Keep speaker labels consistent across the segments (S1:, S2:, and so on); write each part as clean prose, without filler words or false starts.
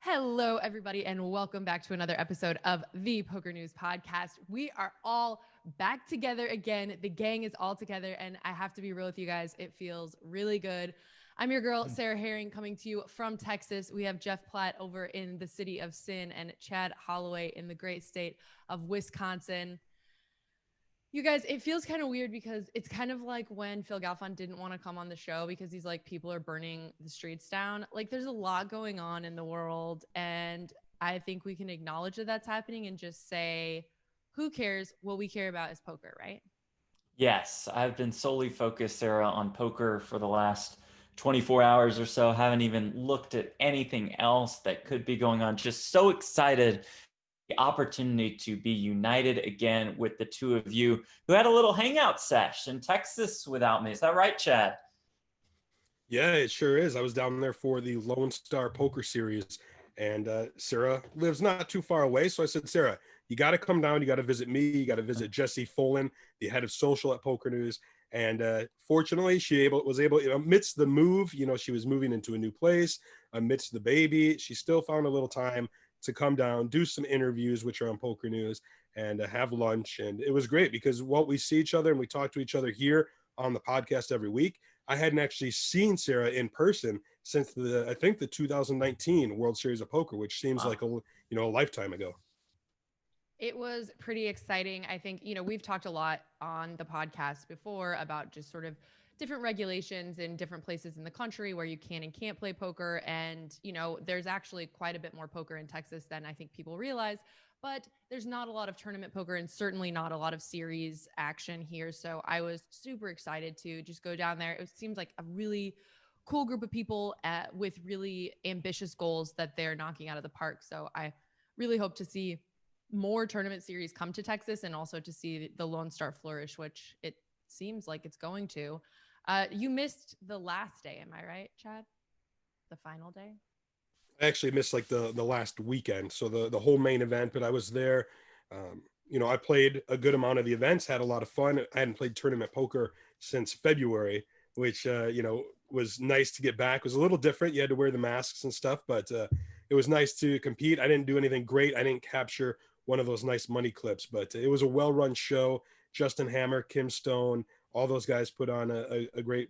S1: Hello, everybody, and welcome back to another episode of the PokerNews podcast. We are all back together again. The gang is all together, and I have to be real with you guys. It feels really good. I'm your girl, Sarah Herring, coming to you from Texas. We have Jeff Platt over in the city of Sin and Chad Holloway in the great state of Wisconsin. You guys, it feels kind of weird because it's kind of like when Phil Galfond didn't want to come on the show because he's like, people are burning the streets down. Like, there's a lot going on in the world, and I think we can acknowledge that that's happening and just say, who cares? What we care about is poker, right?
S2: Yes, I've been solely focused, Sarah, on poker for the last 24 hours or so. Haven't even looked at anything else that could be going on. Just so excited the opportunity to be united again with the two of you who had a little hangout sesh in Texas without me. Is that right, Chad?
S3: Yeah, it sure is. I was down there for the Lonestar Poker Series, and Sarah lives not too far away. So I said, Sarah, you got to come down. You got to visit me. You got to visit Jesse Folan, the head of social at PokerNews. And fortunately, she was able, amidst the move, she was moving into a new place, amidst the baby, she still found a little time to come down, do some interviews, which are on PokerNews, and have lunch. And it was great because while we see each other and we talk to each other here on the podcast every week, I hadn't actually seen Sarah in person since I think the 2019 World Series of Poker, which seems like a lifetime ago.
S1: It was pretty exciting. I think, we've talked a lot on the podcast before about just sort of different regulations in different places in the country where you can and can't play poker. And, there's actually quite a bit more poker in Texas than I think people realize. But there's not a lot of tournament poker and certainly not a lot of series action here. So I was super excited to just go down there. It seems like a really cool group of people with really ambitious goals that they're knocking out of the park. So I really hope to see more tournament series come to Texas and also to see the Lone Star flourish, which it seems like it's going to. You missed the last day, am I right, Chad? The final day?
S3: I actually missed like the last weekend, so the whole main event, but I was there. I played a good amount of the events, had a lot of fun. I hadn't played tournament poker since February, which was nice to get back. It was a little different. You had to wear the masks and stuff, but it was nice to compete. I didn't do anything great. I didn't capture one of those nice money clips, but it was a well-run show. Justin Hammer, Kim Stone, all those guys put on a great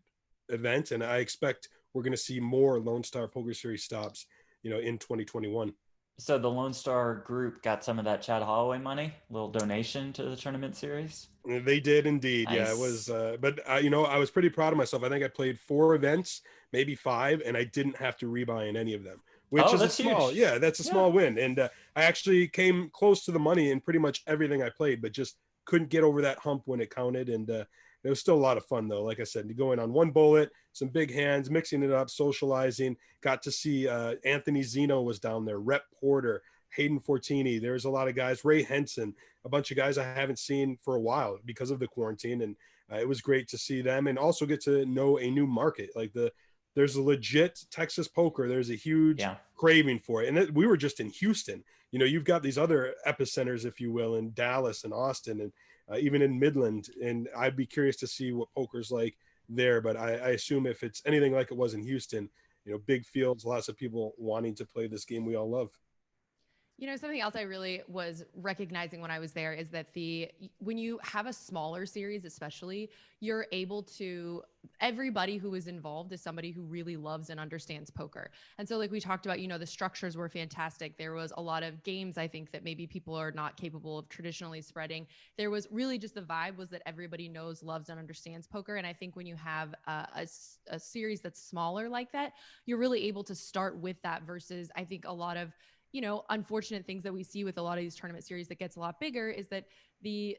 S3: event, and I expect we're going to see more Lone Star Poker Series stops in 2021.
S2: So the Lone Star group got some of that Chad Holloway money, a little donation to the tournament series.
S3: They did indeed.
S2: Nice.
S3: Yeah, it was, but I was pretty proud of myself. I think I played 4 events, maybe 5, and I didn't have to rebuy in any of them, which is
S2: that's
S3: small.
S2: huge.
S3: Yeah, that's a small win. And I actually came close to the money in pretty much everything I played, but just couldn't get over that hump when it counted. And it was still a lot of fun, though. Like I said, going on one bullet, some big hands, mixing it up, socializing. Got to see Anthony Zeno was down there, Rep Porter, Hayden Fortini. There's a lot of guys, Ray Henson, a bunch of guys I haven't seen for a while because of the quarantine. And it was great to see them and also get to know a new market. There's a legit Texas poker. There's a huge craving for it. And we were just in Houston. You've got these other epicenters, if you will, in Dallas and Austin and even in Midland. And I'd be curious to see what poker's like there. But I assume if it's anything like it was in Houston, big fields, lots of people wanting to play this game we all love.
S1: Something else I really was recognizing when I was there is that when you have a smaller series, especially, you're able to, everybody who is involved is somebody who really loves and understands poker. And so like we talked about, the structures were fantastic. There was a lot of games, I think, that maybe people are not capable of traditionally spreading. There was really just the vibe was that everybody knows, loves, and understands poker. And I think when you have a series that's smaller like that, you're really able to start with that versus I think a lot of unfortunate things that we see with a lot of these tournament series that gets a lot bigger is that the,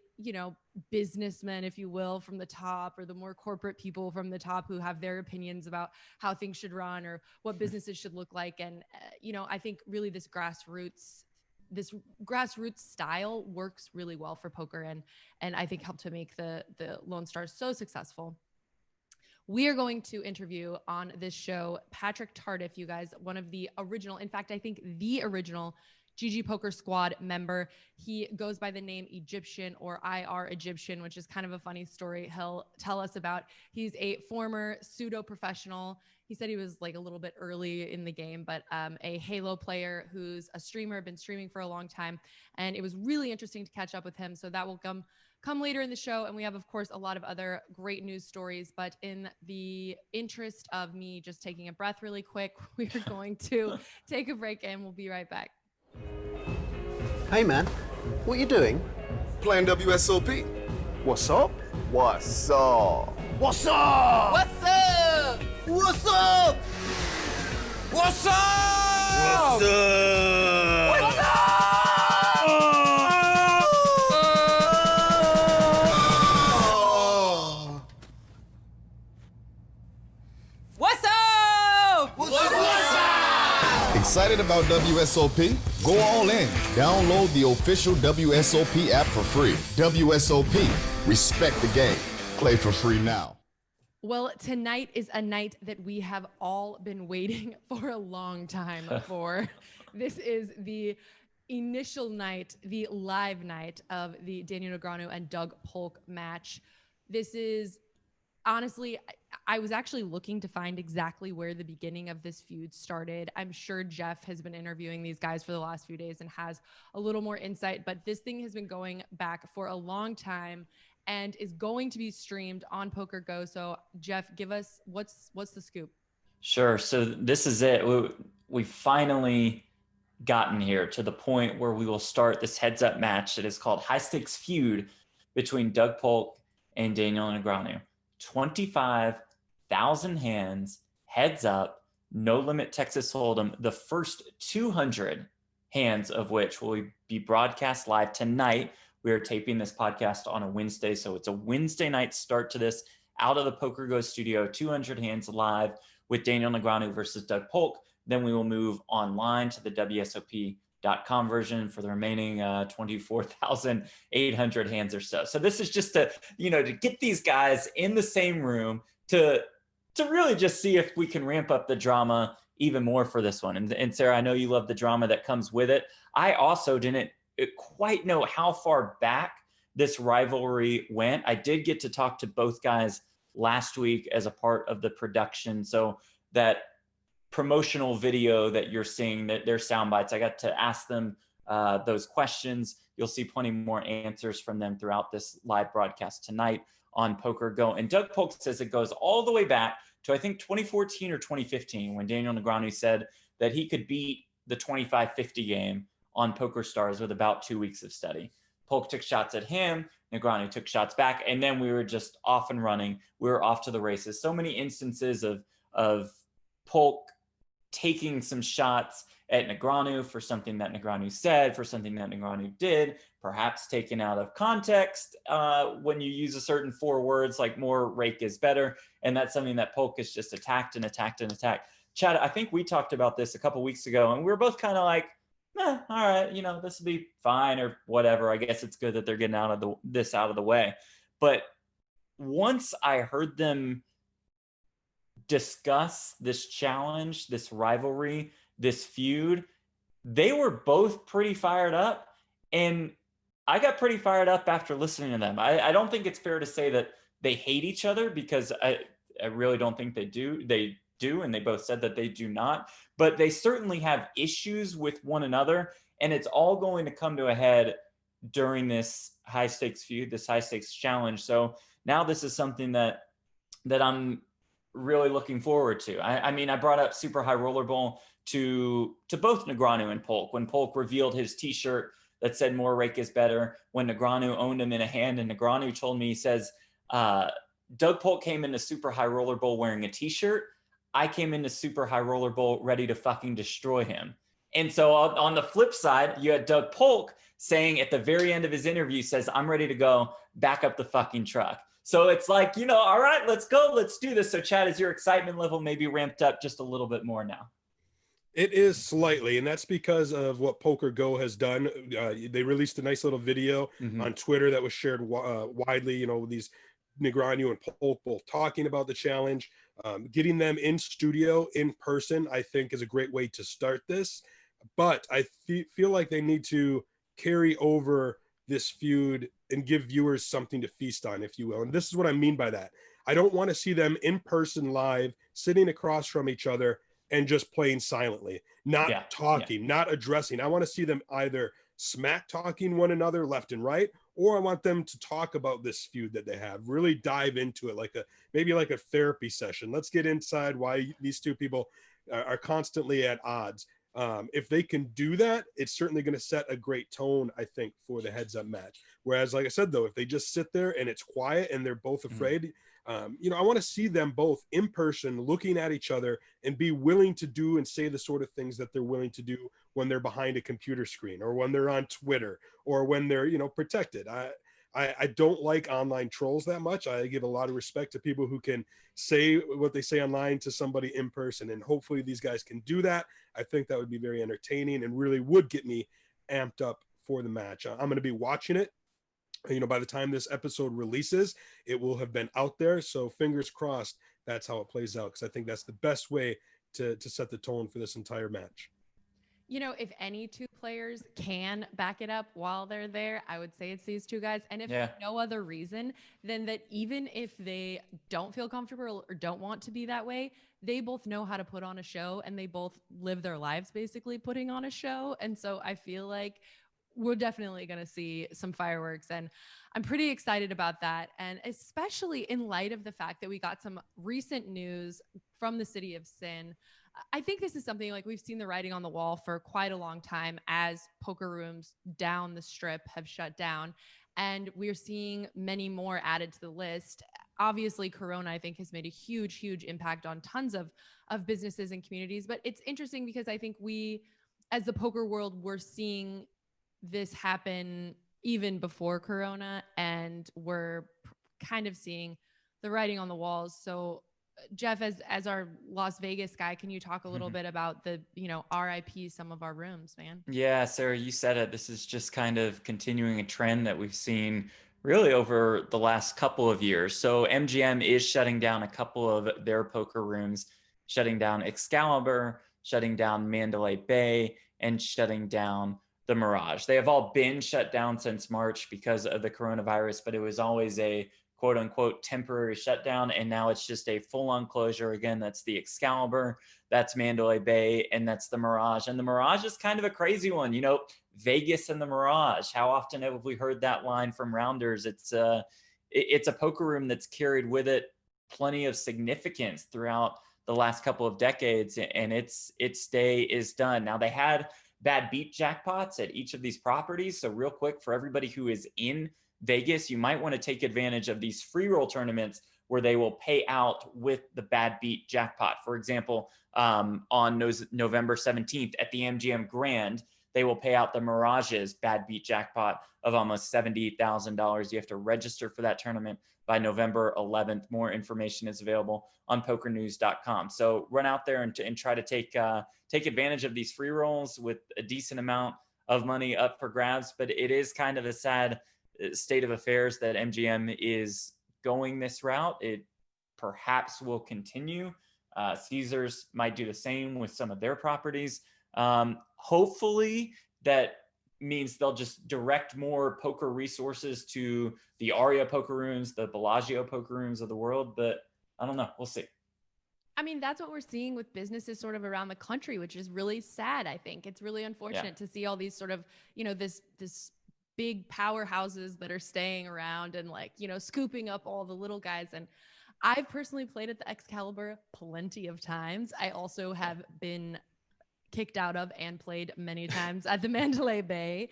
S1: businessmen, if you will, from the top or the more corporate people from the top who have their opinions about how things should run or what businesses should look like. And, I think really this grassroots style works really well for poker and I think helped to make the Lone Stars so successful. We are going to interview on this show Patrick Tardif, you guys, one of the original, in fact, I think the original GGPoker member. He goes by the name Egption or IR Egption, which is kind of a funny story he'll tell us about. He's a former pseudo-professional. He said he was like a little bit early in the game, but a Halo player who's a streamer, been streaming for a long time. And it was really interesting to catch up with him. So that will come later in the show. And we have, of course, a lot of other great news stories. But in the interest of me just taking a breath really quick, we are going to take a break and we'll be right back.
S4: Hey man, what you doing?
S5: Playing WSOP.
S4: What's up?
S5: What's up?
S4: What's up?
S6: What's up?
S4: What's up?
S6: What's up?
S5: What's up?
S6: What's up? What's up?
S5: What's up? Excited about WSOP? Go all in. Download the official WSOP app for free. WSOP. Respect the game. Play for free now.
S1: Well, tonight is a night that we have all been waiting for a long time for. This is the initial night, the live night of the Daniel Negreanu and Doug Polk match. This is honestly, I was actually looking to find exactly where the beginning of this feud started. I'm sure Jeff has been interviewing these guys for the last few days and has a little more insight, but this thing has been going back for a long time and is going to be streamed on PokerGo. So Jeff, give us what's the scoop?
S2: Sure. So this is it. We've finally gotten here to the point where we will start this heads up match that is called High Stakes Feud between Doug Polk and Daniel Negreanu. 25,000 hands, heads up, no limit Texas Hold'em. The first 200 hands of which will be broadcast live tonight. We are taping this podcast on a Wednesday, so it's a Wednesday night start to this out of the PokerGo studio, 200 hands live with Daniel Negreanu versus Doug Polk. Then we will move online to the WSOP.com version for the remaining 24,800 hands or so. So this is just to get these guys in the same room to really just see if we can ramp up the drama even more for this one. And Sarah, I know you love the drama that comes with it. I also didn't quite know how far back this rivalry went. I did get to talk to both guys last week as a part of the production. So that promotional video that you're seeing, that their sound bites, I got to ask them those questions. You'll see plenty more answers from them throughout this live broadcast tonight on PokerGo. And Doug Polk says it goes all the way back to, I think, 2014 or 2015, when Daniel Negreanu said that he could beat the 25-50 game on PokerStars with about 2 weeks of study. Polk took shots at him, Negreanu took shots back, and then we were just off and running. We were off to the races. So many instances of Polk taking some shots at Negreanu for something that Negreanu said, for something that Negreanu did, perhaps taken out of context when you use a certain 4 words, like more rake is better. And that's something that Polk has just attacked and attacked and attacked. Chad, I think we talked about this a couple weeks ago, and we were both kind of like, all right, this will be fine or whatever. I guess it's good that they're getting this out of the way. But once I heard them discuss this challenge, this rivalry, this feud, they were both pretty fired up. And I got pretty fired up after listening to them. I don't think it's fair to say that they hate each other, because I really don't think they do. They do, and they both said that they do not. But they certainly have issues with one another, and it's all going to come to a head during this high stakes feud, this high stakes challenge. So now this is something that I'm really looking forward to. I mean, I brought up Super High Roller Bowl to both Negreanu and Polk when Polk revealed his T-shirt that said "More rake is better." When Negreanu owned him in a hand, and Negreanu told me, he says, Doug Polk came into Super High Roller Bowl wearing a T-shirt. I came into Super High Roller Bowl ready to fucking destroy him. And so on the flip side, you had Doug Polk saying at the very end of his interview, says, I'm ready to go back up the fucking truck. So it's like, all right, let's go. Let's do this. So Chad, is your excitement level maybe ramped up just a little bit more now?
S3: It is slightly, and that's because of what PokerGo has done. They released a nice little video on Twitter that was shared widely, these Negreanu and Polk both talking about the challenge. Getting them in studio, in person, I think is a great way to start this. but I feel like they need to carry over this feud and give viewers something to feast on, if you will. And this is what I mean by that. I don't want to see them in person live, sitting across from each other and just playing silently, not talking, not addressing. I want to see them either smack talking one another left and right, or I want them to talk about this feud that they have, really dive into it, maybe like a therapy session. Let's get inside why these two people are constantly at odds. If they can do that, it's certainly going to set a great tone, I think, for the heads up match. Whereas, like I said, though, if they just sit there and it's quiet and they're both afraid, I want to see them both in person looking at each other and be willing to do and say the sort of things that they're willing to do when they're behind a computer screen or when they're on Twitter or when they're, protected. I don't like online trolls that much. I give a lot of respect to people who can say what they say online to somebody in person. And hopefully these guys can do that. I think that would be very entertaining and really would get me amped up for the match. I'm going to be watching it. By the time this episode releases, it will have been out there. So fingers crossed that's how it plays out, because I think that's the best way to set the tone for this entire match.
S1: If any two players can back it up while they're there, I would say it's these two guys. And if for no other reason than that, even if they don't feel comfortable or don't want to be that way, they both know how to put on a show, and they both live their lives basically putting on a show. And so I feel like we're definitely going to see some fireworks, and I'm pretty excited about that. And especially in light of the fact that we got some recent news from the city of Sin. I think this is something like we've seen the writing on the wall for quite a long time as poker rooms down the strip have shut down, and we're seeing many more added to the list. Obviously, Corona, I think, has made a huge impact on tons of businesses and communities. But it's interesting because I think we, as the poker world, we're seeing this happen even before Corona, and we're kind of seeing the writing on the walls. So Jeff, as our Las Vegas guy, can you talk a little bit about the, RIP some of our rooms, man?
S2: Yeah, Sarah, you said it. This is just kind of continuing a trend that we've seen really over the last couple of years. So MGM is shutting down a couple of their poker rooms, shutting down Excalibur, shutting down Mandalay Bay, and shutting down the Mirage. They have all been shut down since March because of the coronavirus, but it was always a quote unquote temporary shutdown. And now it's just a full on closure. Again, that's the Excalibur, that's Mandalay Bay, and that's the Mirage. And the Mirage is kind of a crazy one. Vegas and the Mirage. How often have we heard that line from rounders? It's a poker room that's carried with it plenty of significance throughout the last couple of decades, and its day is done. Now, they had bad beat jackpots at each of these properties. So real quick, for everybody who is in Vegas, you might want to take advantage of these free roll tournaments where they will pay out with the bad beat jackpot. For example, on November 17th at the MGM Grand, they will pay out the Mirage's bad beat jackpot of almost $70,000. You have to register for that tournament by November 11th. More information is available on PokerNews.com. So run out there and try to take advantage of these free rolls with a decent amount of money up for grabs. But it is kind of a sad state of affairs that MGM is going this route. It perhaps will continue. Caesars might do the same with some of their properties. Hopefully that means they'll just direct more poker resources to the Aria poker rooms, the Bellagio poker rooms of the world, but I don't know. We'll see.
S1: I mean, that's what we're seeing with businesses sort of around the country, which is really sad. I think it's really unfortunate to see all these sort of, this big powerhouses that are staying around and scooping up all the little guys. And I've personally played at the Excalibur plenty of times. I also have been kicked out of and played many times at the Mandalay Bay.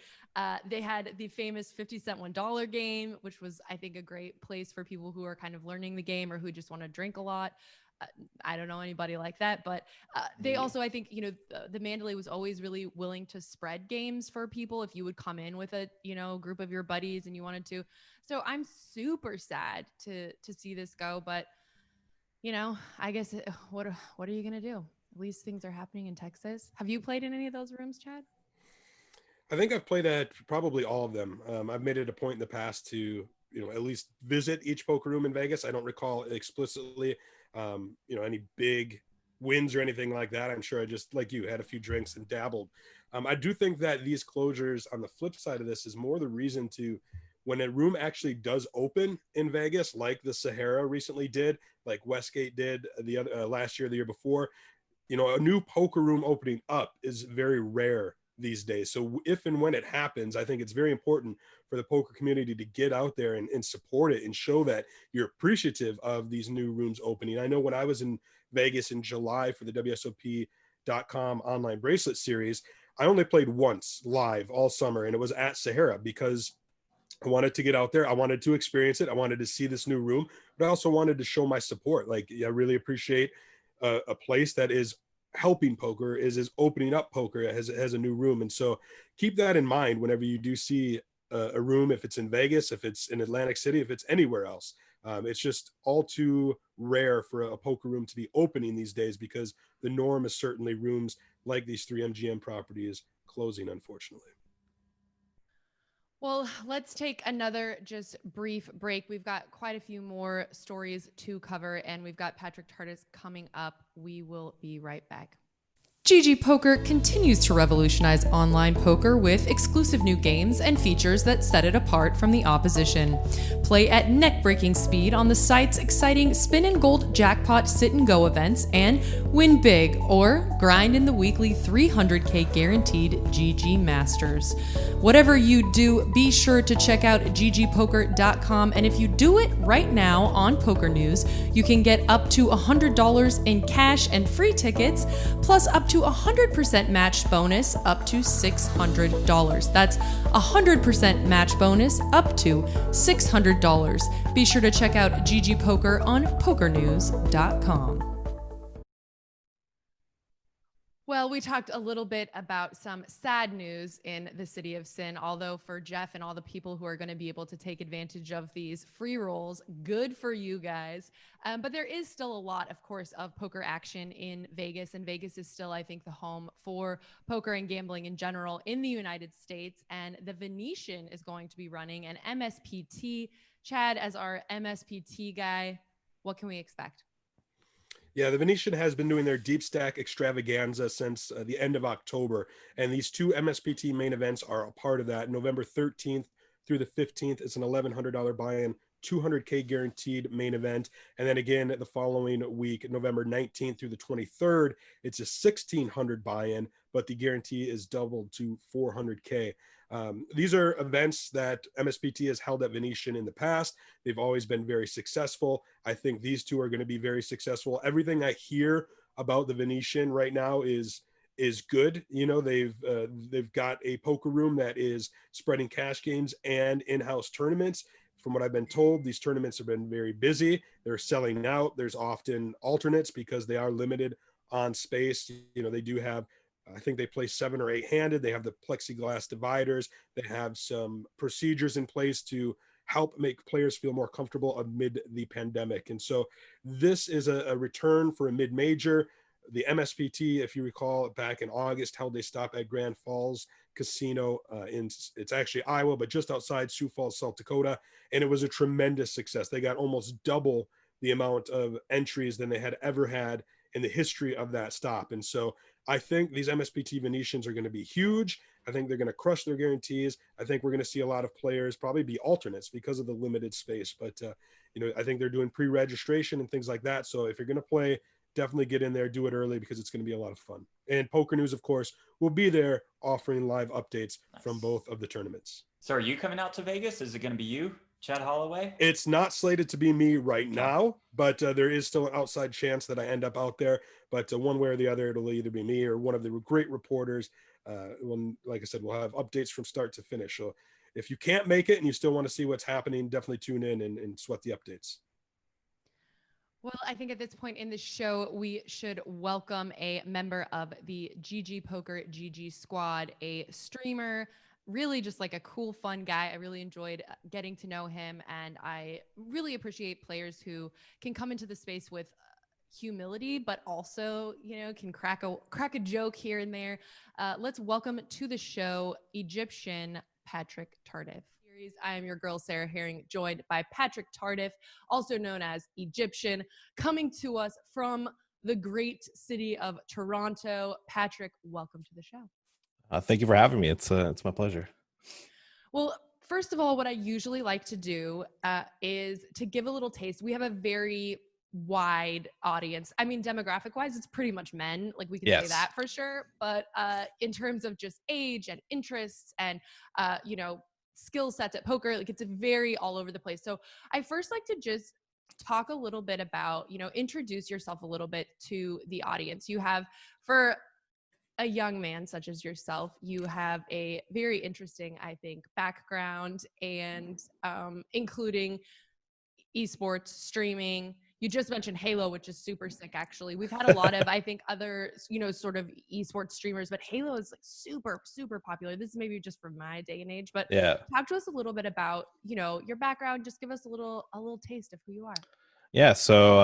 S1: They had the famous 50-cent $1 game, which was, I think, a great place for people who are kind of learning the game or who just want to drink a lot. I don't know anybody like that, but they also, I think, the Mandalay was always really willing to spread games for people if you would come in with a, group of your buddies and you wanted to. So I'm super sad to see this go, but I guess what are you going to do? At least things are happening in Texas. Have you played in any of those rooms, Chad?
S3: I think I've played at probably all of them. I've made it a point in the past to, at least visit each poker room in Vegas. I don't recall explicitly, any big wins or anything like that. I'm sure I just, like you, had a few drinks and dabbled. I do think that these closures, on the flip side of this, is more the reason to, when a room actually does open in Vegas, like the Sahara recently did, like Westgate did the other last year, the year before, you know, a new poker room opening up is very rare these days. So if and when it happens, I think it's very important for the poker community to get out there and support it and show that you're appreciative of these new rooms opening. I know when I was in Vegas in July for the WSOP.com online bracelet series, I only played once live all summer, and it was at Sahara because I wanted to get out there. I wanted to experience it. I wanted to see this new room, but I also wanted to show my support. Like, I really appreciate a place that is helping poker, is opening up poker, has a new room. And so keep that in mind whenever you do see a room, if it's in Vegas, if it's in Atlantic City, if it's anywhere else. It's just all too rare for a poker room to be opening these days, because the norm is certainly rooms like these 3 MGM properties closing, unfortunately.
S1: Well, let's take another just brief break. We've got quite a few more stories to cover, and we've got Patrick Tardif coming up. We will be right back. GGPoker continues to revolutionize online poker with exclusive new games and features that set it apart from the opposition. Play at neck-breaking speed on the site's exciting Spin and Gold Jackpot Sit and Go events and win big, or grind in the weekly 300K guaranteed GG Masters. Whatever you do, be sure to check out GGPoker.com, and if you do it right now on PokerNews, you can get up to $100 in cash and free tickets, plus up to 100% match bonus up to $600. That's 100% match bonus up to $600. Be sure to check out GG Poker on PokerNews.com. Well, we talked a little bit about some sad news in the city of Sin, although for Jeff and all the people who are going to be able to take advantage of these free rolls, good for you guys. But there is still a lot, of course, of poker action in Vegas, and Vegas is still, I think, the home for poker and gambling in general in the United States. And the Venetian is going to be running an MSPT. Chad, as our MSPT guy, what can we expect?
S3: Yeah, the Venetian has been doing their deep stack extravaganza since the end of October. And these two MSPT main events are a part of that. November 13th through the 15th, it's an $1,100 buy-in, 200K guaranteed main event. And then again, the following week, November 19th through the 23rd, it's a $1,600 buy-in, but the guarantee is doubled to $400K. These are events that MSPT has held at Venetian in the past. They've always been very successful. I think these two are going to be very successful. Everything I hear about the Venetian right now is good. You know, they've got a poker room that is spreading cash games and in-house tournaments. From what I've been told, these tournaments have been very busy. They're selling out. There's often alternates because they are limited on space. You know, they do have, I think they play 7 or 8 handed. They have the plexiglass dividers. They have some procedures in place to help make players feel more comfortable amid the pandemic. And so this is a return for a mid-major. The MSPT, if you recall, back in August, held a stop at Grand Falls Casino it's actually Iowa, but just outside Sioux Falls, South Dakota. And it was a tremendous success. They got almost double the amount of entries than they had ever had in the history of that stop. And so I think these MSPT Venetians are going to be huge. I think they're going to crush their guarantees. I think we're going to see a lot of players probably be alternates because of the limited space. But, you know, I think they're doing pre-registration and things like that. So if you're going to play, definitely get in there, do it early, because it's going to be a lot of fun. And PokerNews, of course, will be there offering live updates from both of the tournaments.
S2: So are you coming out to Vegas? Is it going to be you, Chad Holloway?
S3: It's not slated to be me right now, but there is still an outside chance that I end up out there. But one way or the other, it'll either be me or one of the great reporters. Like I said, we'll have updates from start to finish. So if you can't make it and you still want to see what's happening, definitely tune in and sweat the updates.
S1: Well, I think at this point in the show, we should welcome a member of the GGPoker GGSquad, a streamer, really just like a cool, fun guy. I really enjoyed getting to know him, and I really appreciate players who can come into the space with humility, but also, you know, can crack a joke here and there. Let's welcome to the show Egption Patrick Tardif. I am your girl, Sarah Herring, joined by Patrick Tardif, also known as Egption, coming to us from the great city of Toronto. Patrick, welcome to the show.
S7: Thank you for having me. It's my pleasure.
S1: Well, first of all, what I usually like to do is to give a little taste. We have a very wide audience. I mean, demographic wise, it's pretty much men. Like we can say that for sure. But in terms of just age and interests and, skill sets at poker, like it's a very all over the place. So I first like to just talk a little bit about, introduce yourself a little bit to the audience. You have, for a young man such as yourself, you have a very interesting, I think, background and including esports, streaming. You just mentioned Halo, which is super sick, actually. We've had a lot of, I think, other, sort of esports streamers, but Halo is like super, super popular. This is maybe just from my day and age, but talk to us a little bit about, your background. Just give us a little taste of who you are.
S7: Yeah, so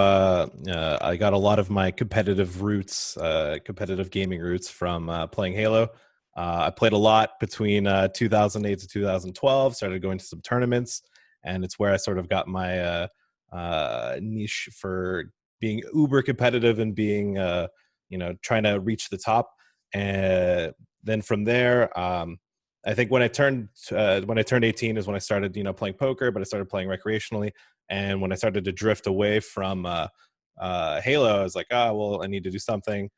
S7: I got a lot of my competitive roots, competitive gaming roots from playing Halo. I played a lot between 2008 to 2012, started going to some tournaments, and it's where I sort of got my niche for being uber competitive and being, trying to reach the top. And then from there, I think when I turned 18 is when I started, playing poker, but I started playing recreationally. And when I started to drift away from Halo, I was like, oh, well, I need to do something.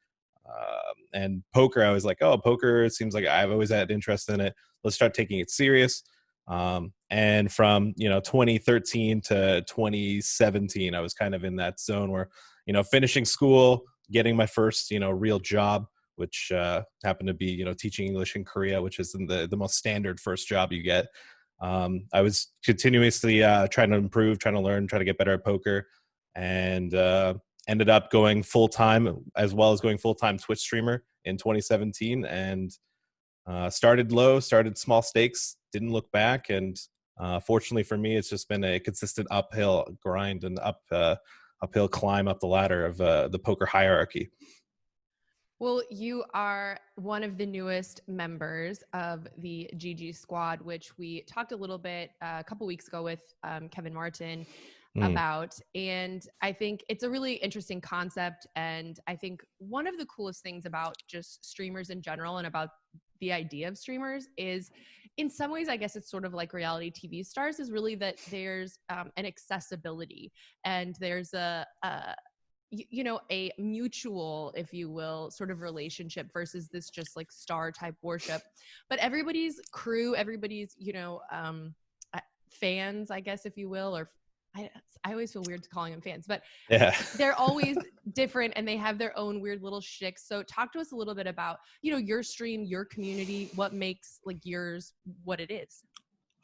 S7: And poker, I was like, oh, poker, it seems like I've always had interest in it. Let's start taking it serious. And from, 2013 to 2017, I was kind of in that zone where, finishing school, getting my first, real job, which happened to be, teaching English in Korea, which is the most standard first job you get. I was continuously trying to improve, trying to learn, trying to get better at poker, and ended up going full-time, as well as going full-time Twitch streamer in 2017, and started low, started small stakes, didn't look back, and fortunately for me, it's just been a consistent uphill grind and uphill climb up the ladder of the poker hierarchy.
S1: Well, you are one of the newest members of the GGSquad, which we talked a little bit a couple weeks ago with Kevin Martin about. And I think it's a really interesting concept. And I think one of the coolest things about just streamers in general and about the idea of streamers is, in some ways, I guess it's sort of like reality TV stars, is really that there's an accessibility and there's a mutual, if you will, sort of relationship versus this just like star type worship. But everybody's crew, everybody's, fans, I guess, if you will, or I always feel weird calling them fans, but they're always different and they have their own weird little shticks. So talk to us a little bit about, your stream, your community, what makes like yours what it is.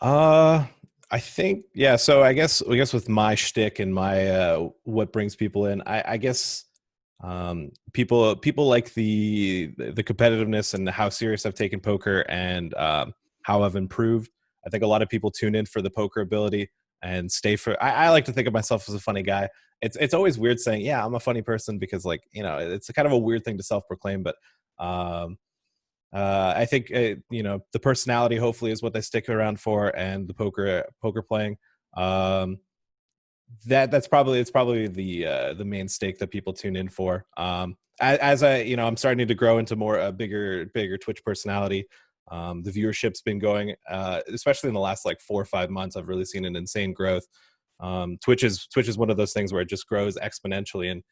S7: I think, so I guess with my shtick and my what brings people in, I guess people like the competitiveness and how serious I've taken poker and how I've improved. I think a lot of people tune in for the poker ability and stay for. I like to think of myself as a funny guy. It's always weird saying, I'm a funny person, because like, it's a kind of a weird thing to self-proclaim, but I think the personality hopefully is what they stick around for, and the poker playing. It's probably the main stake that people tune in for. As I'm starting to grow into a bigger Twitch personality. The viewership's been going, especially in the last like 4 or 5 months. I've really seen an insane growth. Twitch is one of those things where it just grows exponentially, and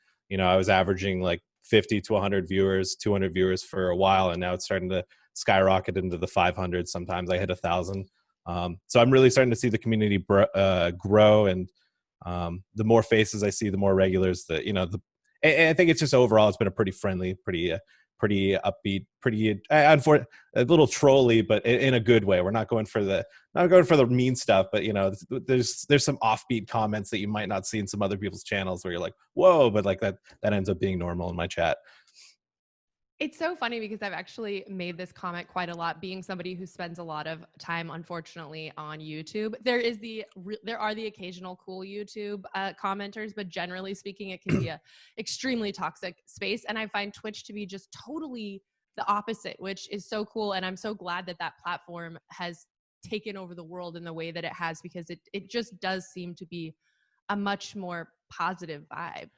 S7: I was averaging like 50 to 100 viewers, 200 viewers for a while, and now it's starting to skyrocket into the 500. Sometimes I hit 1,000. So I'm really starting to see the community grow, and the more faces I see, the more regulars. And I think it's just overall, it's been a pretty friendly, pretty upbeat, pretty a little trolly, but in a good way. We're not going for the mean stuff, but there's some offbeat comments that you might not see in some other people's channels where you're like, whoa, but like that ends up being normal in my chat.
S1: It's so funny because I've actually made this comment quite a lot, being somebody who spends a lot of time, unfortunately, on YouTube. There are the occasional cool YouTube commenters, but generally speaking, it can be a extremely toxic space. And I find Twitch to be just totally the opposite, which is so cool. And I'm so glad that platform has taken over the world in the way that it has, because it just does seem to be a much more positive vibe.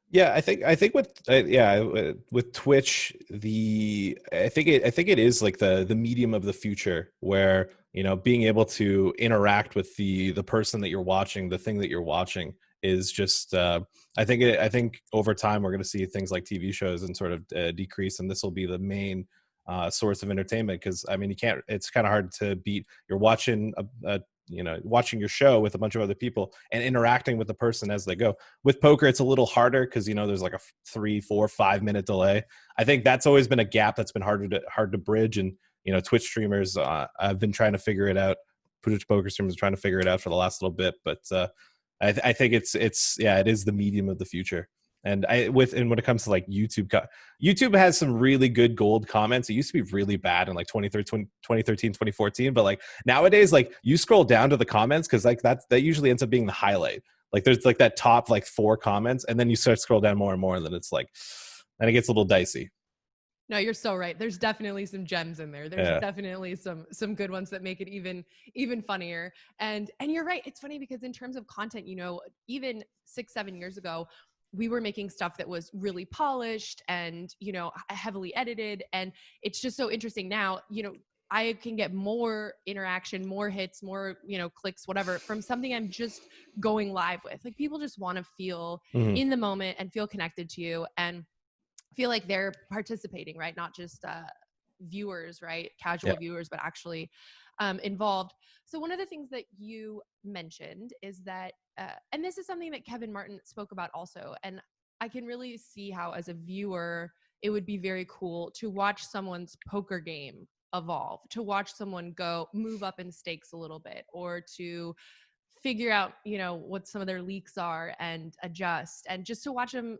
S7: Yeah, I think with Twitch, I think it is like the medium of the future where, you know, being able to interact with the person that you're watching, the thing that you're watching is just I think over time we're going to see things like TV shows and sort of decrease, and this will be the main source of entertainment, because I mean, it's kind of hard to beat. You're watching watching your show with a bunch of other people and interacting with the person as they go. With poker, it's a little harder because, you know, there's like a 3, 4, 5 minute delay. I think that's always been a gap that's been hard to bridge. And, you know, Twitch streamers, I've been trying to figure it out. Twitch poker streamers are trying to figure it out for the last little bit, but I think it is the medium of the future. And when it comes to like YouTube, YouTube has some really good gold comments. It used to be really bad in like 2013, 2014, but like nowadays, like you scroll down to the comments, because like that usually ends up being the highlight. Like there's like that top like 4 comments, and then you start to scroll down more and more, and then it's like, and it gets a little dicey.
S1: No, you're so right. There's definitely some gems in there. There's definitely some good ones that make it even funnier. And you're right. It's funny because in terms of content, you know, even 6-7 years ago, we were making stuff that was really polished and, you know, heavily edited. And it's just so interesting now, you know, I can get more interaction, more hits, more, you know, clicks, whatever, from something I'm just going live with. Like people just want to feel in the moment and feel connected to you and feel like they're participating, right? Not just viewers, right? Casual viewers, but actually involved. So one of the things that you mentioned is that, and this is something that Kevin Martin spoke about also, and I can really see how as a viewer, it would be very cool to watch someone's poker game evolve, to watch someone move up in stakes a little bit, or to figure out, you know, what some of their leaks are and adjust, and just to watch them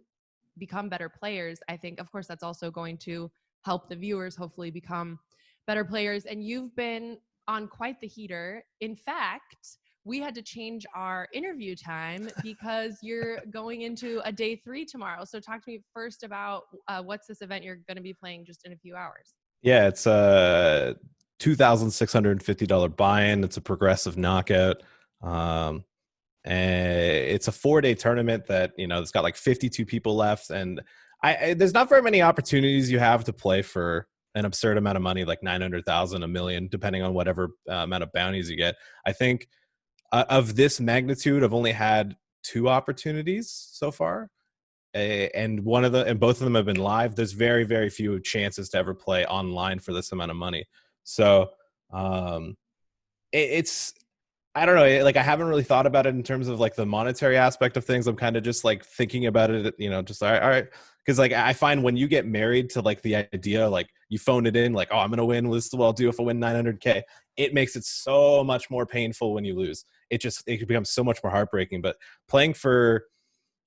S1: become better players. I think, of course, that's also going to help the viewers hopefully become better players. And you've been on quite the heater. In fact, we had to change our interview time because you're going into a day 3 tomorrow. So talk to me first about what's this event you're going to be playing just in a few hours.
S7: Yeah, it's a $2,650 buy-in. It's a progressive knockout. And it's a 4-day tournament that, you know, it's got like 52 people left. And there's not very many opportunities you have to play for an absurd amount of money, like 900,000, $1 million, depending on whatever amount of bounties you get. I think of this magnitude, I've only had 2 opportunities so far. And both of them have been live. There's very, very few chances to ever play online for this amount of money. So it's, I don't know, like I haven't really thought about it in terms of like the monetary aspect of things. I'm kind of just like thinking about it, you know, just all right. Because like I find when you get married to like the idea, like you phone it in, like, oh, I'm going to win. This is what I'll do if I win 900K. It makes it so much more painful when you lose. It becomes so much more heartbreaking. But playing for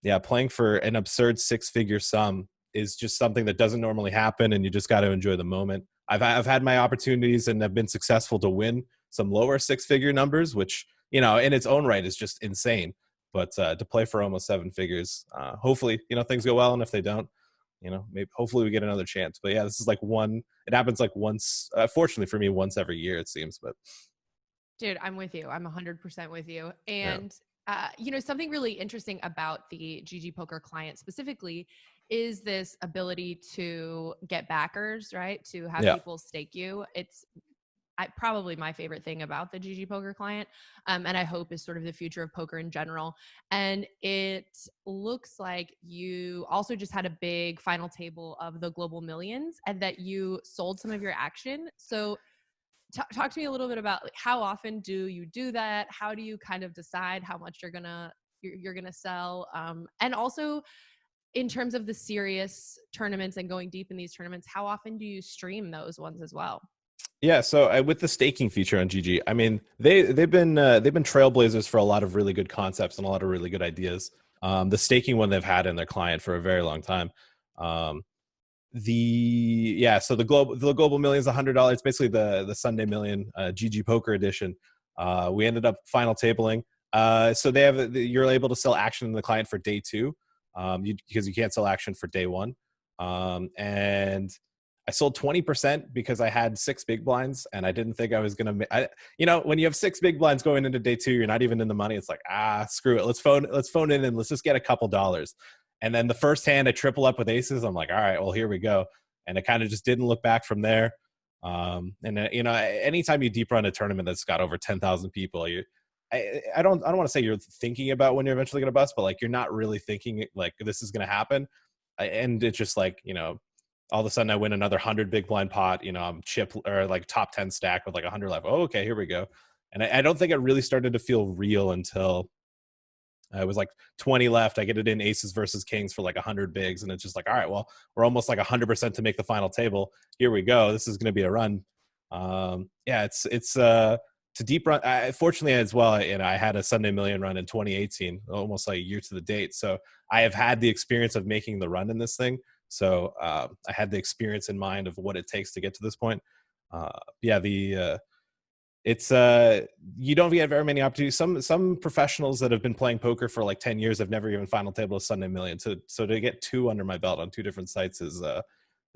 S7: an absurd 6-figure sum is just something that doesn't normally happen, and you just got to enjoy the moment. I've had my opportunities and have been successful to win some lower 6-figure numbers, which, you know, in its own right is just insane. But to play for almost 7 figures, hopefully, you know, things go well. And if they don't, you know, hopefully we get another chance. But yeah, this is like it happens like once, fortunately for me, once every year, it seems. But
S1: dude, I'm with you. I'm 100% with you. And you know, something really interesting about the GG Poker client specifically is this ability to get backers, right? To have people stake you. It's probably my favorite thing about the GG Poker client, and I hope is sort of the future of poker in general. And it looks like you also just had a big final table of the Global Millions, and that you sold some of your action. So talk to me a little bit about like, how often do you do that? How do you kind of decide how much you're gonna sell? And also in terms of the serious tournaments and going deep in these tournaments, how often do you stream those ones as well?
S7: Yeah, so with the staking feature on GG, I mean, they've been trailblazers for a lot of really good concepts and a lot of really good ideas. The staking one they've had in their client for a very long time. So the global million is $100. It's basically the Sunday Million GG Poker edition. We ended up final tabling. So you're able to sell action in the client for day 2, because you can't sell action for day 1, and I sold 20% because I had 6 big blinds and I didn't think I was going to, you know, when you have 6 big blinds going into day 2, you're not even in the money. It's like, screw it. Let's phone in and let's just get a couple dollars. And then the first hand, I triple up with aces. I'm like, all right, well, here we go. And it kind of just didn't look back from there. You know, anytime you deep run a tournament that's got over 10,000 people, I don't want to say you're thinking about when you're eventually going to bust, but like you're not really thinking like this is going to happen. And it's just like, you know, all of a sudden I win another 100 big blind pot, you know, I'm chip or like top 10 stack with like 100 left. Oh, okay, here we go. And I don't think it really started to feel real until it was like 20 left. I get it in aces versus kings for like 100 bigs. And it's just like, all right, well, we're almost like 100% to make the final table. Here we go. This is going to be a run. Yeah, it's to deep run. Fortunately as well, you know, I had a Sunday Million run in 2018, almost like a year to the date. So I have had the experience of making the run in this thing. So I had the experience in mind of what it takes to get to this point. It's you don't get very many opportunities. Some professionals that have been playing poker for like 10 years have never even final table a Sunday Million. So to get 2 under my belt on 2 different sites is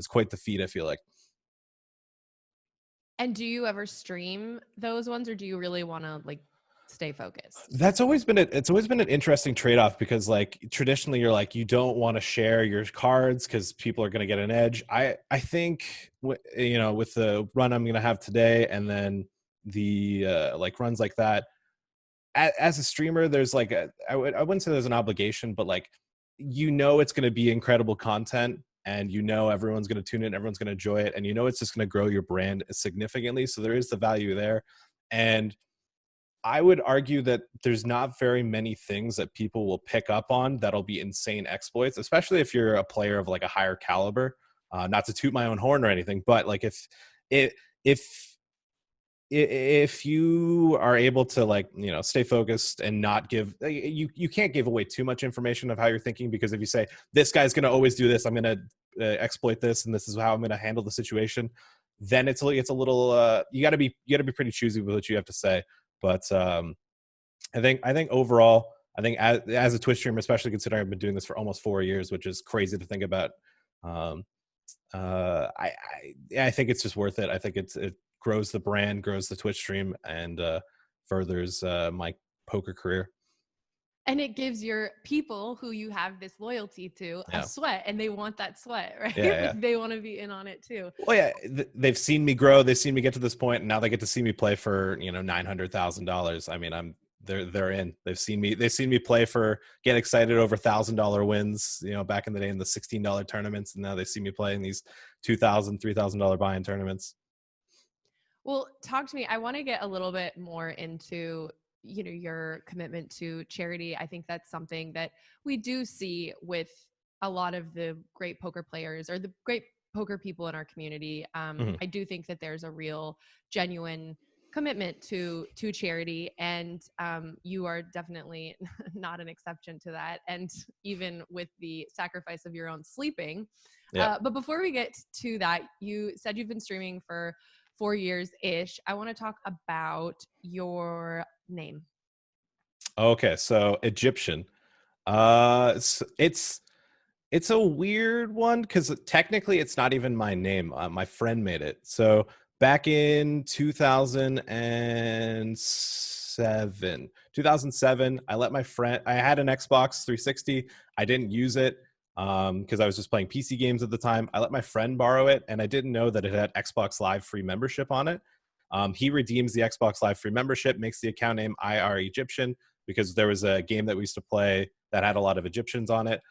S7: quite the feat, I feel like.
S1: And do you ever stream those ones, or do you really want to like stay focused?
S7: That's always been it's always been an interesting trade-off, because like traditionally you're like, you don't want to share your cards because people are going to get an edge. I think you know, with the run I'm going to have today, and then the like runs like that, as a streamer, there's like I wouldn't say there's an obligation, but like, you know, it's going to be incredible content, and you know everyone's going to tune in, everyone's going to enjoy it, and you know it's just going to grow your brand significantly. So there is the value there. And I would argue that there's not very many things that people will pick up on that'll be insane exploits, especially if you're a player of like a higher caliber. Not to toot my own horn or anything, but like if you are able to, like, you know, stay focused and not give, you can't give away too much information of how you're thinking, because if you say this guy's going to always do this, I'm going to exploit this, and this is how I'm going to handle the situation, then it's a little you got to be pretty choosy with what you have to say. But I think overall, I think as a Twitch streamer, especially considering I've been doing this for almost 4 years, which is crazy to think about, I think it's just worth it. I think it grows the brand, grows the Twitch stream, and furthers my poker career.
S1: And it gives your people who you have this loyalty to a sweat, and they want that sweat, right?
S7: Yeah.
S1: They want to be in on it too.
S7: Well, yeah, they've seen me grow. They've seen me get to this point, and now they get to see me play for, you know, $900,000. I mean, they're in. They've seen me play for, get excited over $1,000 wins, you know, back in the day in the $16 tournaments, and now they see me play in these $2,000, $3,000 buy-in tournaments.
S1: Well, talk to me. I want to get a little bit more into, you know, your commitment to charity. I think that's something that we do see with a lot of the great poker players or the great poker people in our community. I do think that there's a real genuine commitment to charity, and you are definitely not an exception to that. And even with the sacrifice of your own sleeping. But before we get to that, you said you've been streaming for 4 years-ish. I want to talk about your name.
S7: Okay, so Egption. It's a weird one, because technically it's not even my name. My friend made it. So back in 2007, I let my friend, I had an Xbox 360. I didn't use it because I was just playing PC games at the time. I let my friend borrow it, and I didn't know that it had Xbox Live free membership on it. He redeems the Xbox Live free membership, makes the account name IR Egption, because there was a game that we used to play that had a lot of Egyptians on it.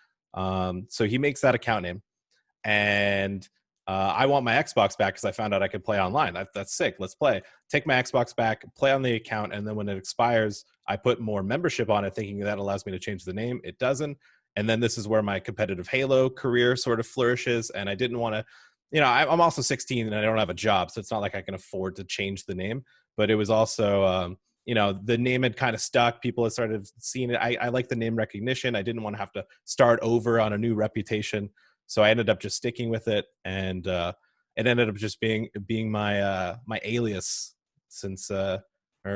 S7: So he makes that account name, and I want my Xbox back because I found out I could play online. That's sick. Let's play. Take my Xbox back, play on the account, and then when it expires, I put more membership on it, thinking that allows me to change the name. It doesn't. And then this is where my competitive Halo career sort of flourishes, and I didn't want to, you know, I'm also 16 and I don't have a job, so it's not like I can afford to change the name. But it was also, you know, the name had kind of stuck. People had started seeing it. I like the name recognition. I didn't want to have to start over on a new reputation. So I ended up just sticking with it. And it ended up just being my my alias since, or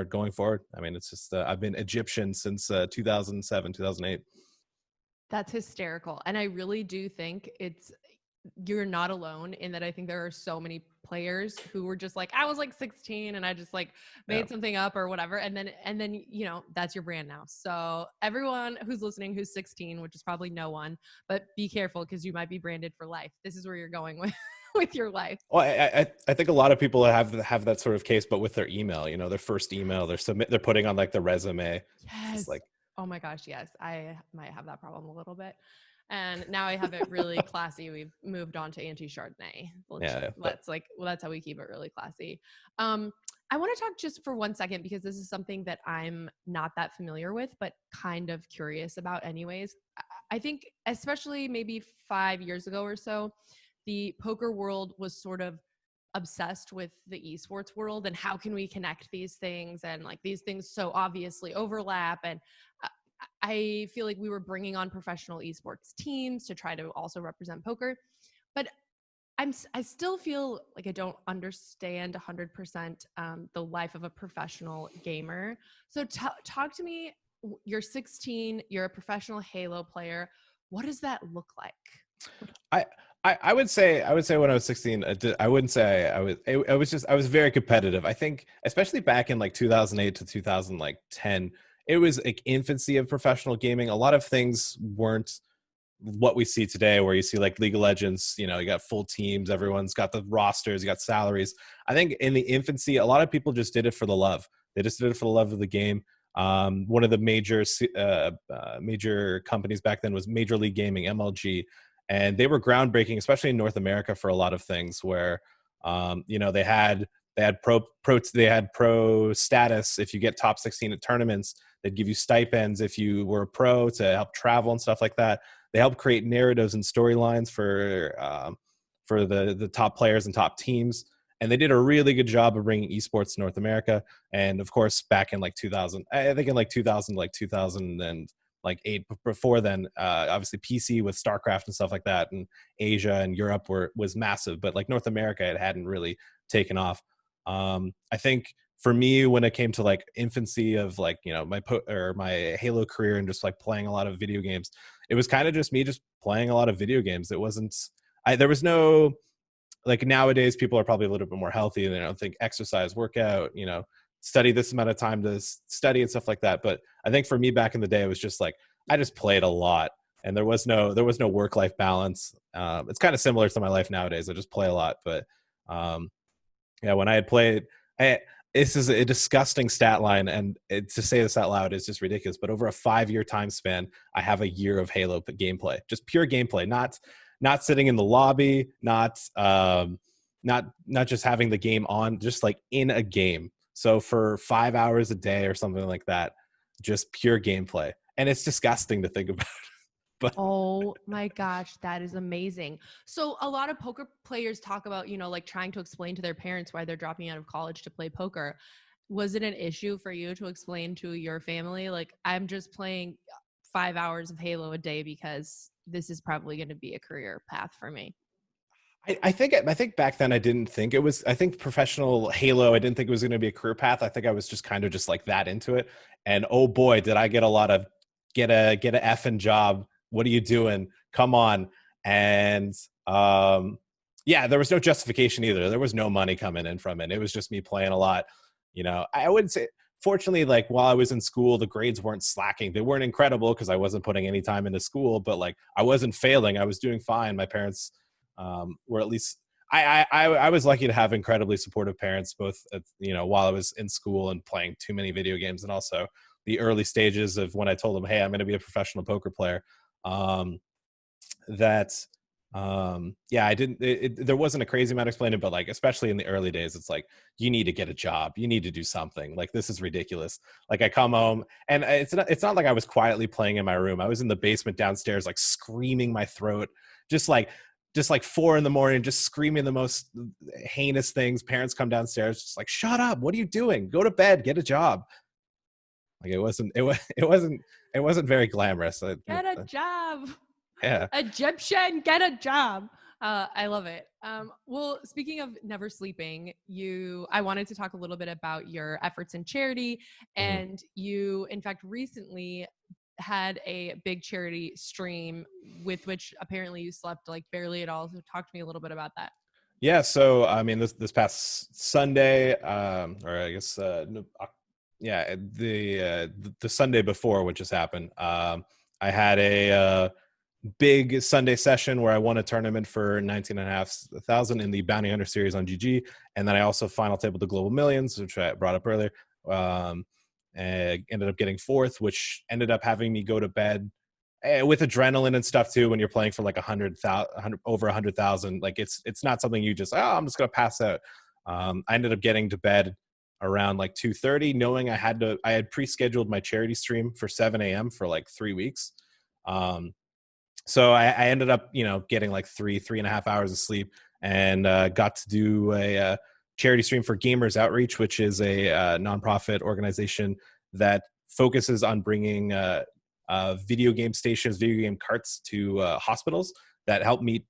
S7: going forward. I mean, it's just, I've been Egption since 2007, 2008.
S1: That's hysterical. And I really do think you're not alone in that. I think there are so many players who were just like, I was like 16 and I just like made something up or whatever. And then, you know, that's your brand now. So everyone who's listening, who's 16, which is probably no one, but be careful because you might be branded for life. This is where you're going with your life.
S7: Well, I think a lot of people have that sort of case, but with their email, you know, their first email, they're putting on like the resume.
S1: Yes.
S7: It's like,
S1: oh my gosh, yes. I might have that problem a little bit. And now I have it really classy. We've moved on to anti-Chardonnay. That's how we keep it really classy. I want to talk just for 1 second because this is something that I'm not that familiar with, but kind of curious about anyways. I think especially maybe 5 years ago or so, the poker world was sort of obsessed with the esports world and how can we connect these things, and like these things so obviously overlap. And I feel like we were bringing on professional esports teams to try to also represent poker, but I still feel like I don't understand 100% the life of a professional gamer. So talk to me. You're 16. You're a professional Halo player. What does that look like?
S7: I would say when I was 16, I wouldn't say I was very competitive. I think especially back in like 2008 to 2010, it was like infancy of professional gaming. A lot of things weren't what we see today, where you see like League of Legends, you know, you got full teams, everyone's got the rosters, you got salaries. I think in the infancy, a lot of people just did it for the love. They just did it for the love of the game. One of the major companies back then was Major League Gaming, MLG. And they were groundbreaking, especially in North America, for a lot of things where, you know, they had pro status. If you get top 16 at tournaments, they'd give you stipends if you were a pro to help travel and stuff like that. They helped create narratives and storylines for the top players and top teams. And they did a really good job of bringing esports to North America. And of course, back in like 2000, I think in like 2008, before then, obviously PC with StarCraft and stuff like that, and Asia and Europe was massive, but like North America, it hadn't really taken off. I think for me, when it came to like infancy of like, you know, my Halo career and just like playing a lot of video games, it was kind of just me just playing a lot of video games. It wasn't, there was no, like nowadays people are probably a little bit more healthy and they don't think exercise, workout, you know, study this amount of time to study and stuff like that. But I think for me back in the day, it was just like, I just played a lot and there was no work-life balance. It's kind of similar to my life nowadays. I just play a lot, but yeah, when I had played, this is a disgusting stat line, and to say this out loud is just ridiculous, but over a 5-year time span, I have a year of Halo gameplay, just pure gameplay, not sitting in the lobby, not just having the game on, just like in a game. So for 5 hours a day or something like that, just pure gameplay. And it's disgusting to think about. But
S1: oh my gosh, that is amazing. So a lot of poker players talk about, you know, like trying to explain to their parents why they're dropping out of college to play poker. Was it an issue for you to explain to your family, like, I'm just playing 5 hours of Halo a day because this is probably going to be a career path for me?
S7: I think back then I didn't think it was. I think professional Halo, I didn't think it was going to be a career path. I think I was just kind of just like that into it. And oh boy, did I get a lot of get a effing job. What are you doing? Come on. And yeah, there was no justification either. There was no money coming in from it. It was just me playing a lot. You know, I wouldn't say. Fortunately, like while I was in school, the grades weren't slacking. They weren't incredible because I wasn't putting any time into school. But like I wasn't failing. I was doing fine. My parents. Or at least I was lucky to have incredibly supportive parents, both you know, while I was in school and playing too many video games, and also the early stages of when I told them, hey, I'm going to be a professional poker player. Yeah, I didn't. There wasn't a crazy amount explaining, but like especially in the early days, it's like you need to get a job, you need to do something. Like this is ridiculous. Like I come home and it's not like I was quietly playing in my room. I was in the basement downstairs, like screaming my throat, just like 4 a.m, just screaming the most heinous things. Parents come downstairs, just like, shut up. What are you doing? Go to bed, get a job. Like it wasn't very glamorous.
S1: Get a job.
S7: Yeah.
S1: Egption, get a job. I love it. Well, speaking of never sleeping, I wanted to talk a little bit about your efforts in charity. And you, in fact, recently had a big charity stream with which apparently you slept like barely at all. So talk to me a little bit about that.
S7: Yeah, so I mean, this past Sunday, or I guess, the Sunday before, which just happened, I had a big Sunday session where I won a tournament for 19,500 in the Bounty Hunter series on GG, and then I also final tabled the Global Millions, which I brought up earlier. And ended up getting fourth, which ended up having me go to bed with adrenaline and stuff too. When you're playing for like 100,000, over 100,000, like it's not something you just, I'm just gonna pass out. I ended up getting to bed around like 2:30, knowing I had pre-scheduled my charity stream for 7 a.m. for like 3 weeks. So I ended up, getting like 3.5 hours of sleep, and got to do a charity stream for Gamers Outreach, which is a nonprofit organization that focuses on bringing video game stations, video game carts to hospitals that help meet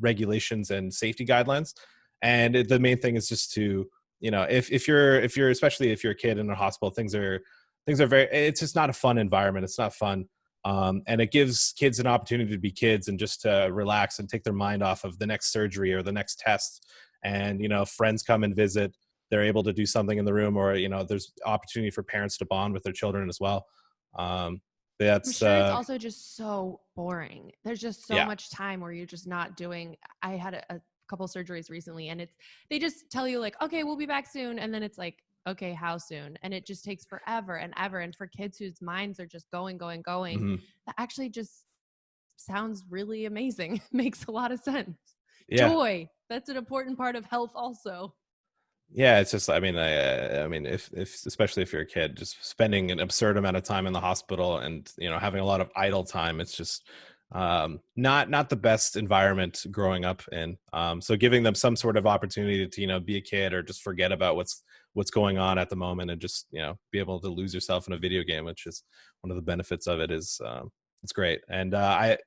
S7: regulations and safety guidelines. And the main thing is just to, if you're especially if you're a kid in a hospital, things are very, it's just not a fun environment. It's not fun. And it gives kids an opportunity to be kids and just to relax and take their mind off of the next surgery or the next test. And, friends come and visit, they're able to do something in the room, or, there's opportunity for parents to bond with their children as well. That's
S1: I'm sure it's also just so boring. There's just so
S7: Yeah.
S1: much time where you're just not doing. I had a couple surgeries recently, and they just tell you like, okay, we'll be back soon, and then it's like, okay, how soon? And it just takes forever and ever. And for kids whose minds are just going,
S7: Mhm.
S1: that actually just sounds really amazing. Makes a lot of sense.
S7: Yeah.
S1: Joy. That's an important part of health also.
S7: Yeah, it's just, I mean, if especially if you're a kid, just spending an absurd amount of time in the hospital and, having a lot of idle time, it's just not the best environment growing up in. So giving them some sort of opportunity to, be a kid or just forget about what's going on at the moment and just, be able to lose yourself in a video game, which is one of the benefits of it, is it's great. And I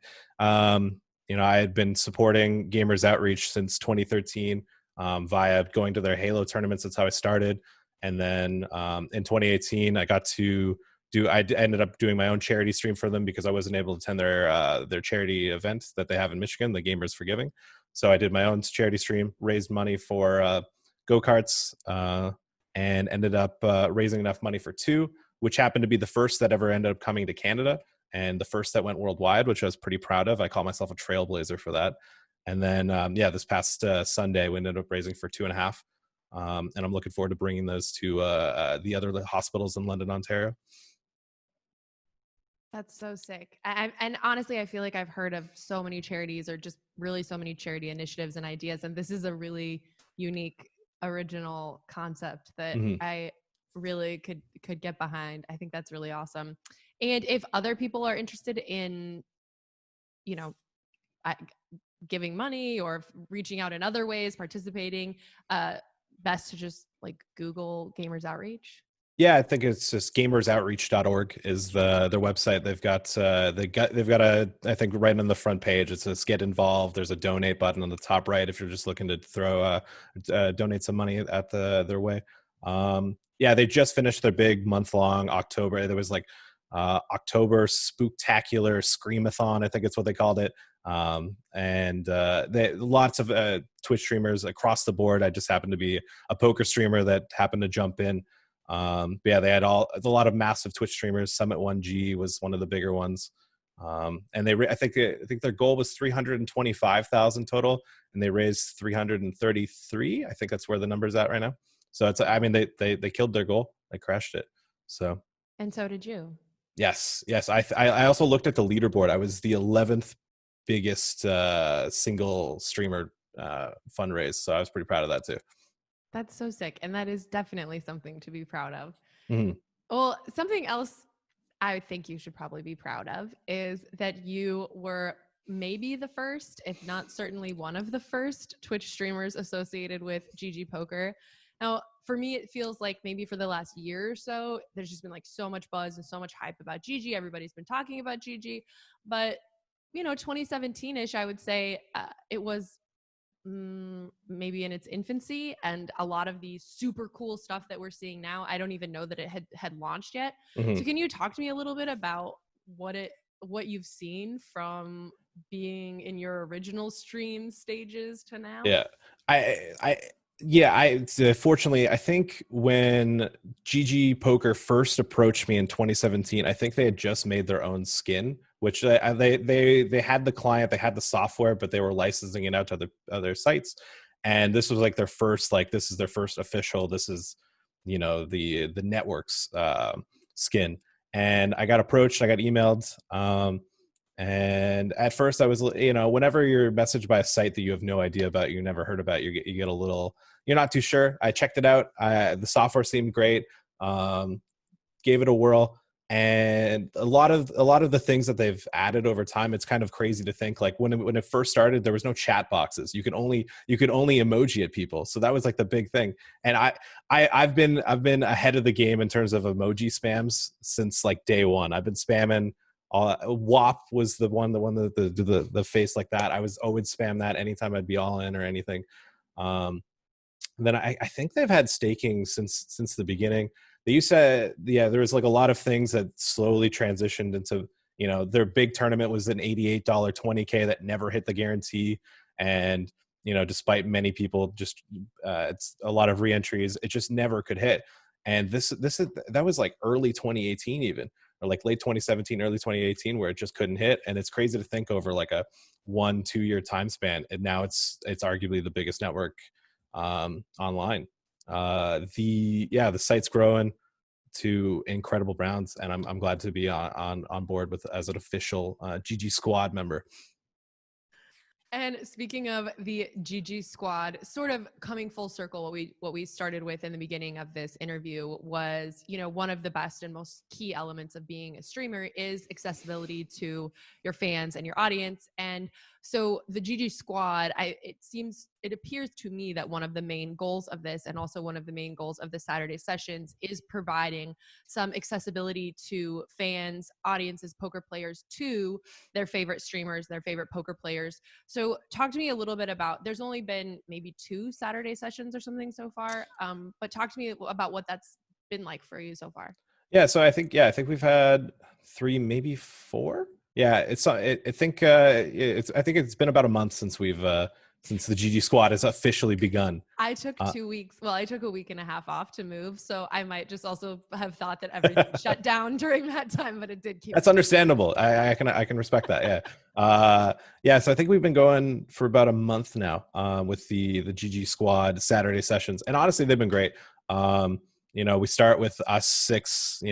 S7: had been supporting Gamers Outreach since 2013. Via going to their Halo tournaments. That's how I started. And then in 2018, I ended up doing my own charity stream for them because I wasn't able to attend their charity event that they have in Michigan, the Gamers for Giving. So I did my own charity stream, raised money for go-karts, and ended up raising enough money for 2, which happened to be the first that ever ended up coming to Canada and the first that went worldwide, which I was pretty proud of. I call myself a trailblazer for that. And then, this past Sunday, we ended up raising for 2.5. And I'm looking forward to bringing those to the other hospitals in London, Ontario.
S1: That's so sick. And honestly, I feel like I've heard of so many charities, or just really so many charity initiatives and ideas. And this is a really unique, original concept that I really could get behind. I think that's really awesome. And if other people are interested in, giving money or reaching out in other ways, participating, best to just like Google Gamers Outreach.
S7: Yeah, I think it's just gamersoutreach.org is their website. They've got I think right on the front page, it says get involved. There's a donate button on the top right if you're just looking to throw donate some money at their way. They just finished their big month-long October. There was like October Spooktacular Screamathon, I think it's what they called it. Lots of Twitch streamers across the board. I just happened to be a poker streamer that happened to jump in. They had a lot of massive Twitch streamers. Summit 1G was one of the bigger ones. And I think their goal was 325,000 total, and they raised 333. I think that's where the number's at right now. So they killed their goal. They crashed it. So.
S1: And so did you.
S7: Yes. I also looked at the leaderboard. I was the 11th biggest single streamer fundraise, so I was pretty proud of that too.
S1: That's so sick, and that is definitely something to be proud of.
S7: Mm-hmm.
S1: Well, something else I think you should probably be proud of is that you were maybe the first, if not certainly one of the first Twitch streamers associated with GGPoker. Now, for me, it feels like maybe for the last year or so, there's just been like so much buzz and so much hype about GG. Everybody's been talking about GG, but 2017-ish, I would say it was maybe in its infancy, and a lot of the super cool stuff that we're seeing now, I don't even know that it had launched yet. So can you talk to me a little bit about what you've seen from being in your original stream stages to now?
S7: Yeah, fortunately, I think when GGPoker first approached me in 2017, I think they had just made their own skin, which they had the client, they had the software, but they were licensing it out to other sites. And this was like their first, like, this is their first official, this is, the network's skin. And I got approached, I got emailed. And at first I was, whenever you're messaged by a site that you have no idea about, you never heard about, you get a little, you're not too sure. I checked it out. The software seemed great. Gave it a whirl. And a lot of the things that they've added over time, it's kind of crazy to think, like when it first started, there was no chat boxes. You could only emoji at people. So that was like the big thing. And I've been ahead of the game in terms of emoji spams since like day one. I've been spamming. WAP was the one the face like that. I would spam that anytime I'd be all in or anything. Then I think they've had staking since the beginning. They used to, there was like a lot of things that slowly transitioned into, their big tournament was an $88 20K that never hit the guarantee. And, despite many people just, it's a lot of reentries, it just never could hit. And that was like early 2018 even, or like late 2017, early 2018, where it just couldn't hit. And it's crazy to think over like a 1-2 year time span. And now it's arguably the biggest network online. The site's growing to incredible grounds, and I'm glad to be on board with as an official GGSquad member.
S1: And speaking of the GGSquad, sort of coming full circle, what we started with in the beginning of this interview was, one of the best and most key elements of being a streamer is accessibility to your fans and your audience. And so the GGSquad, it appears to me that one of the main goals of this, and also one of the main goals of the Saturday sessions, is providing some accessibility to fans, audiences, poker players, to their favorite streamers, their favorite poker players. So talk to me a little bit about, there's only been maybe 2 Saturday sessions or something so far, but talk to me about what that's been like for you so far.
S7: Yeah, so I think we've had 3, maybe 4. Yeah, I think it's been about a month since since the GGSquad has officially begun.
S1: I took 2 weeks. Well, I took a week and a half off to move, so I might just also have thought that everything shut down during that time, but it did keep.
S7: That's understandable. I can respect that. Yeah. So I think we've been going for about a month now with the GGSquad Saturday sessions, and honestly, they've been great. We start with us 6,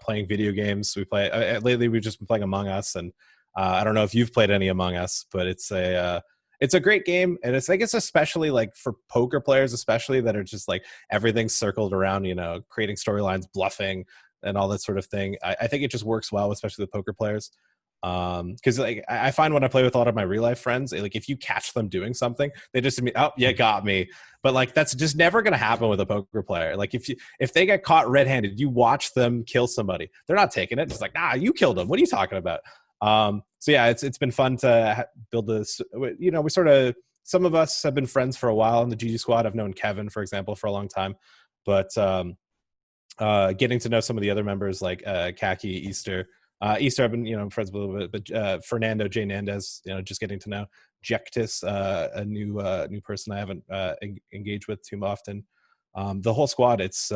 S7: playing video games. We play lately. We've just been playing Among Us, and I don't know if you've played any Among Us, but it's a great game, and it's especially like for poker players, especially that are just like everything's circled around, creating storylines, bluffing, and all that sort of thing. I think it just works well, especially with poker players. Because like I find when I play with a lot of my real life friends, like if you catch them doing something, they just oh, you got me. But like that's just never gonna happen with a poker player. Like if they get caught red-handed, you watch them kill somebody, they're not taking it. It's like, you killed them. What are you talking about? So yeah, it's been fun to build this. We sort of, some of us have been friends for a while in the GGSquad. I've known Kevin, for example, for a long time, but getting to know some of the other members like Kaki, Easter, I've been friends with a little bit, but Fernando J. Nandez, just getting to know Jectus, a new person I haven't engaged with too often. The whole squad, it's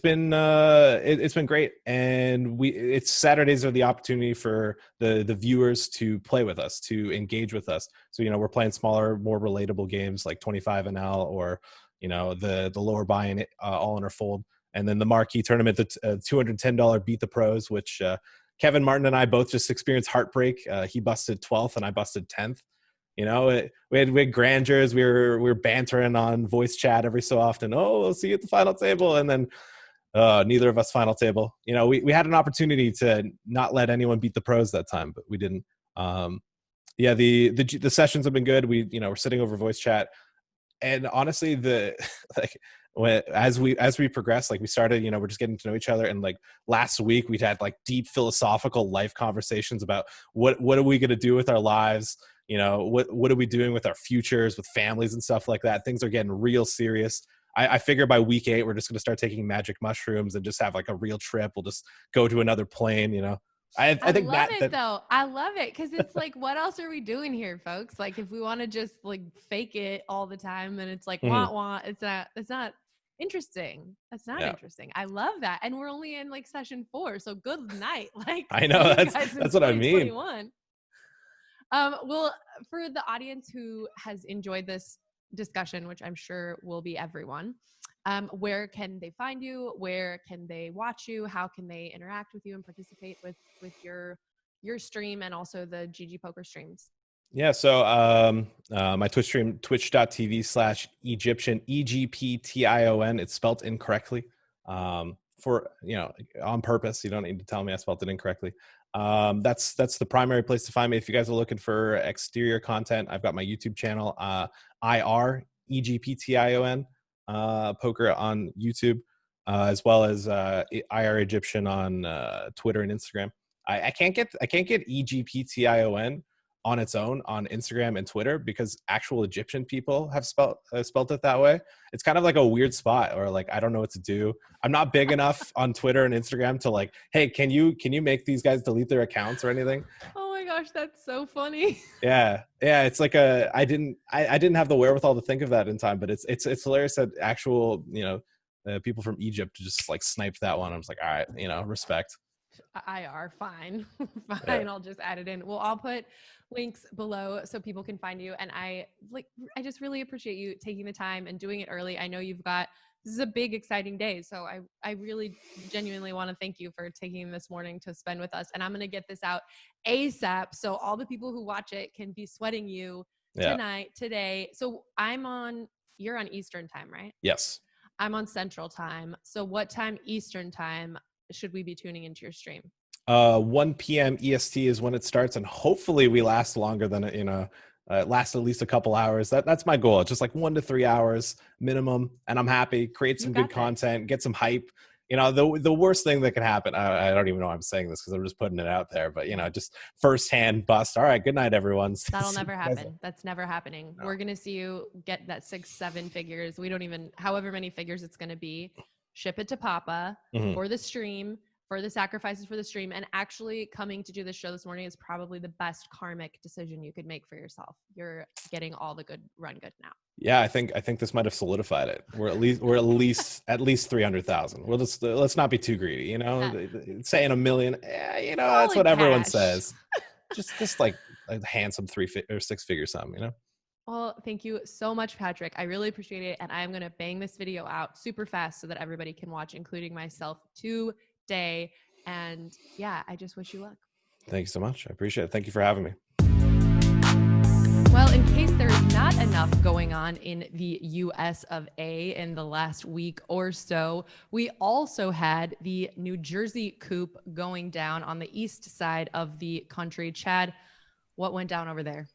S7: been great, and it's Saturdays are the opportunity for the viewers to play with us, to engage with us. So we're playing smaller, more relatable games like 25 NL or the lower buy-in all in or fold. And then the marquee tournament, the $210 Beat the Pros, which Kevin Martin and I both just experienced heartbreak. He busted 12th and I busted 10th. We had grandeurs. We were bantering on voice chat every so often. Oh, we'll see you at the final table. And then neither of us final table. We had an opportunity to not let anyone beat the pros that time, but we didn't. The sessions have been good. We're sitting over voice chat. And honestly, as we progress, like we started, we're just getting to know each other. And like last week, we'd had like deep philosophical life conversations about what are we going to do with our lives? What are we doing with our futures, with families and stuff like that? Things are getting real serious. I figure by week 8, we're just going to start taking magic mushrooms and just have like a real trip. We'll just go to another plane, I think
S1: love
S7: that
S1: it though. I love it because it's like, what else are we doing here, folks? Like, if we want to just like fake it all the time, then it's like
S7: Mhm.
S1: wah. It's not interesting. That's not
S7: Yeah.
S1: interesting. I love that, and we're only in like session 4, so good night. Like,
S7: I know,
S1: see you
S7: that's-
S1: guys in
S7: that's what I mean.
S1: 2021. Well, for the audience who has enjoyed this discussion, which I'm sure will be everyone, where can they find you? Where can they watch you? How can they interact with you and participate with your stream and also the GG Poker streams?
S7: Yeah, so my Twitch stream, twitch.tv/Egption, Egption. It's spelt incorrectly for, on purpose. You don't need to tell me I spelled it incorrectly. That's the primary place to find me. If you guys are looking for exterior content, I've got my YouTube channel, IR, Egption, poker on YouTube, as well as IR Egption on Twitter and Instagram. I can't get Egption on its own on Instagram and Twitter because actual Egyptian people have spelt it that way. It's kind of like a weird spot, or like I don't know what to do. I'm not big enough on Twitter and Instagram to like, hey, can you make these guys delete their accounts or anything?
S1: Oh my gosh, that's so funny.
S7: Yeah. It's like I didn't have the wherewithal to think of that in time, but it's hilarious that actual people from Egypt just like sniped that one. I was like, all right, respect.
S1: IR, fine. Fine.
S7: Yeah.
S1: I'll just add it in. Well, I'll put links below so people can find you. And I just really appreciate you taking the time and doing it early. I know this is a big, exciting day. So I really genuinely want to thank you for taking this morning to spend with us. And I'm going to get this out ASAP so all the people who watch it can be sweating you tonight, today. So you're on Eastern time, right?
S7: Yes.
S1: I'm on Central time. So what time Eastern time should we be tuning into your stream?
S7: 1 p.m. EST is when it starts, and hopefully we last longer than last at least a couple hours. That's my goal. It's just like 1 to 3 hours minimum, and I'm happy. Create some good content, get some hype. The worst thing that can happen. I don't even know why I'm saying this because I'm just putting it out there. But just firsthand bust. All right, good night, everyone.
S1: That'll never happen. That's never happening. No. We're gonna see you get that 6-7 figures. We don't even, however many figures it's gonna be. Ship it to Papa for the stream, for the sacrifices for the stream. And actually coming to do this show this morning is probably the best karmic decision you could make for yourself. You're getting all the good now.
S7: Yeah, I think this might have solidified it. We're at least 300,0and. Well, let's not be too greedy, saying 1 million. That's what everyone says. just like a handsome 3 or 6 figure sum,
S1: Well, thank you so much, Patrick. I really appreciate it. And I'm going to bang this video out super fast so that everybody can watch, including myself, today. And yeah, I just wish you luck.
S7: Thank you so much. I appreciate it. Thank you for having me.
S1: Well, in case there is not enough going on in the US of A in the last week or so, we also had the New Jersey Coop going down on the east side of the country. Chad, what went down over there?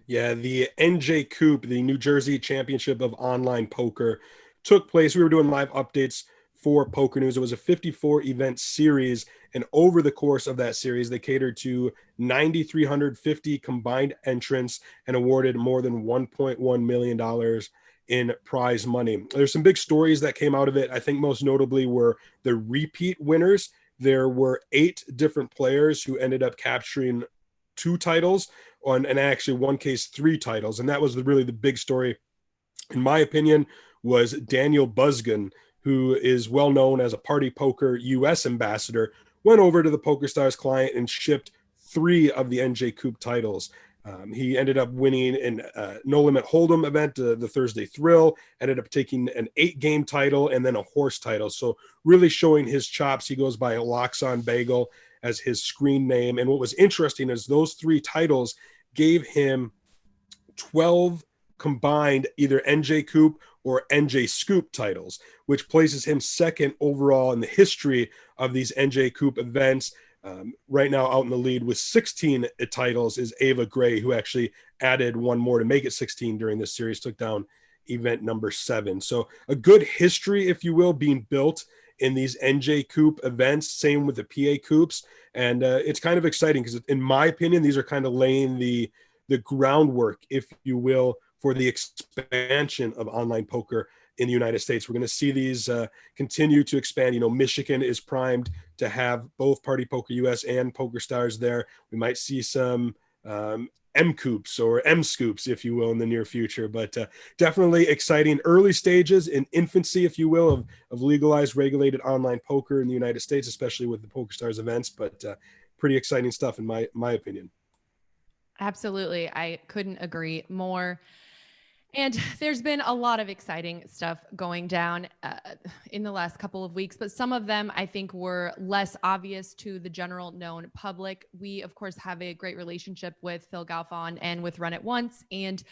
S3: Yeah, the NJCOOP, the New Jersey Championship of Online Poker, took place. We were doing live updates for PokerNews. It was a 54 event series, and over the course of that series, they catered to 9,350 combined entrants and awarded more than $1.1 million in prize money. There's some big stories that came out of it. I think most notably were the repeat winners. There were 8 different players who ended up capturing 2 titles, and actually one case 3 titles. And that was really the big story, in my opinion, was Daniel Busgan, who is well known as a Party Poker US ambassador, went over to the PokerStars client and shipped 3 of the NJCOOP titles. He ended up winning an No Limit Hold'em event, the Thursday Thrill, ended up taking an 8-game title and then a horse title. So really showing his chops. He goes by Loxon Bagel as his screen name. And what was interesting is those 3 titles gave him 12 combined either NJCOOP or NJCOOP titles, which places him second overall in the history of these NJCOOP events. Right now out in the lead with 16 titles is Ava Gray, who actually added one more to make it 16 during this series, took down event number 7. So a good history, if you will, being built in these NJCOOP events, same with the PA Coops. And it's kind of exciting because in my opinion, these are kind of laying the groundwork, if you will, for the expansion of online poker in the United States. We're going to see these continue to expand. Michigan is primed to have both Party Poker US and PokerStars there. We might see some MCOOPs or M-scoops, if you will, in the near future, but definitely exciting early stages in infancy, if you will, of legalized, regulated online poker in the United States, especially with the PokerStars events, but pretty exciting stuff in my opinion.
S1: Absolutely. I couldn't agree more. And there's been a lot of exciting stuff going down in the last couple of weeks, but some of them I think were less obvious to the general known public. We, of course, have a great relationship with Phil Galfond and with Run It Once. And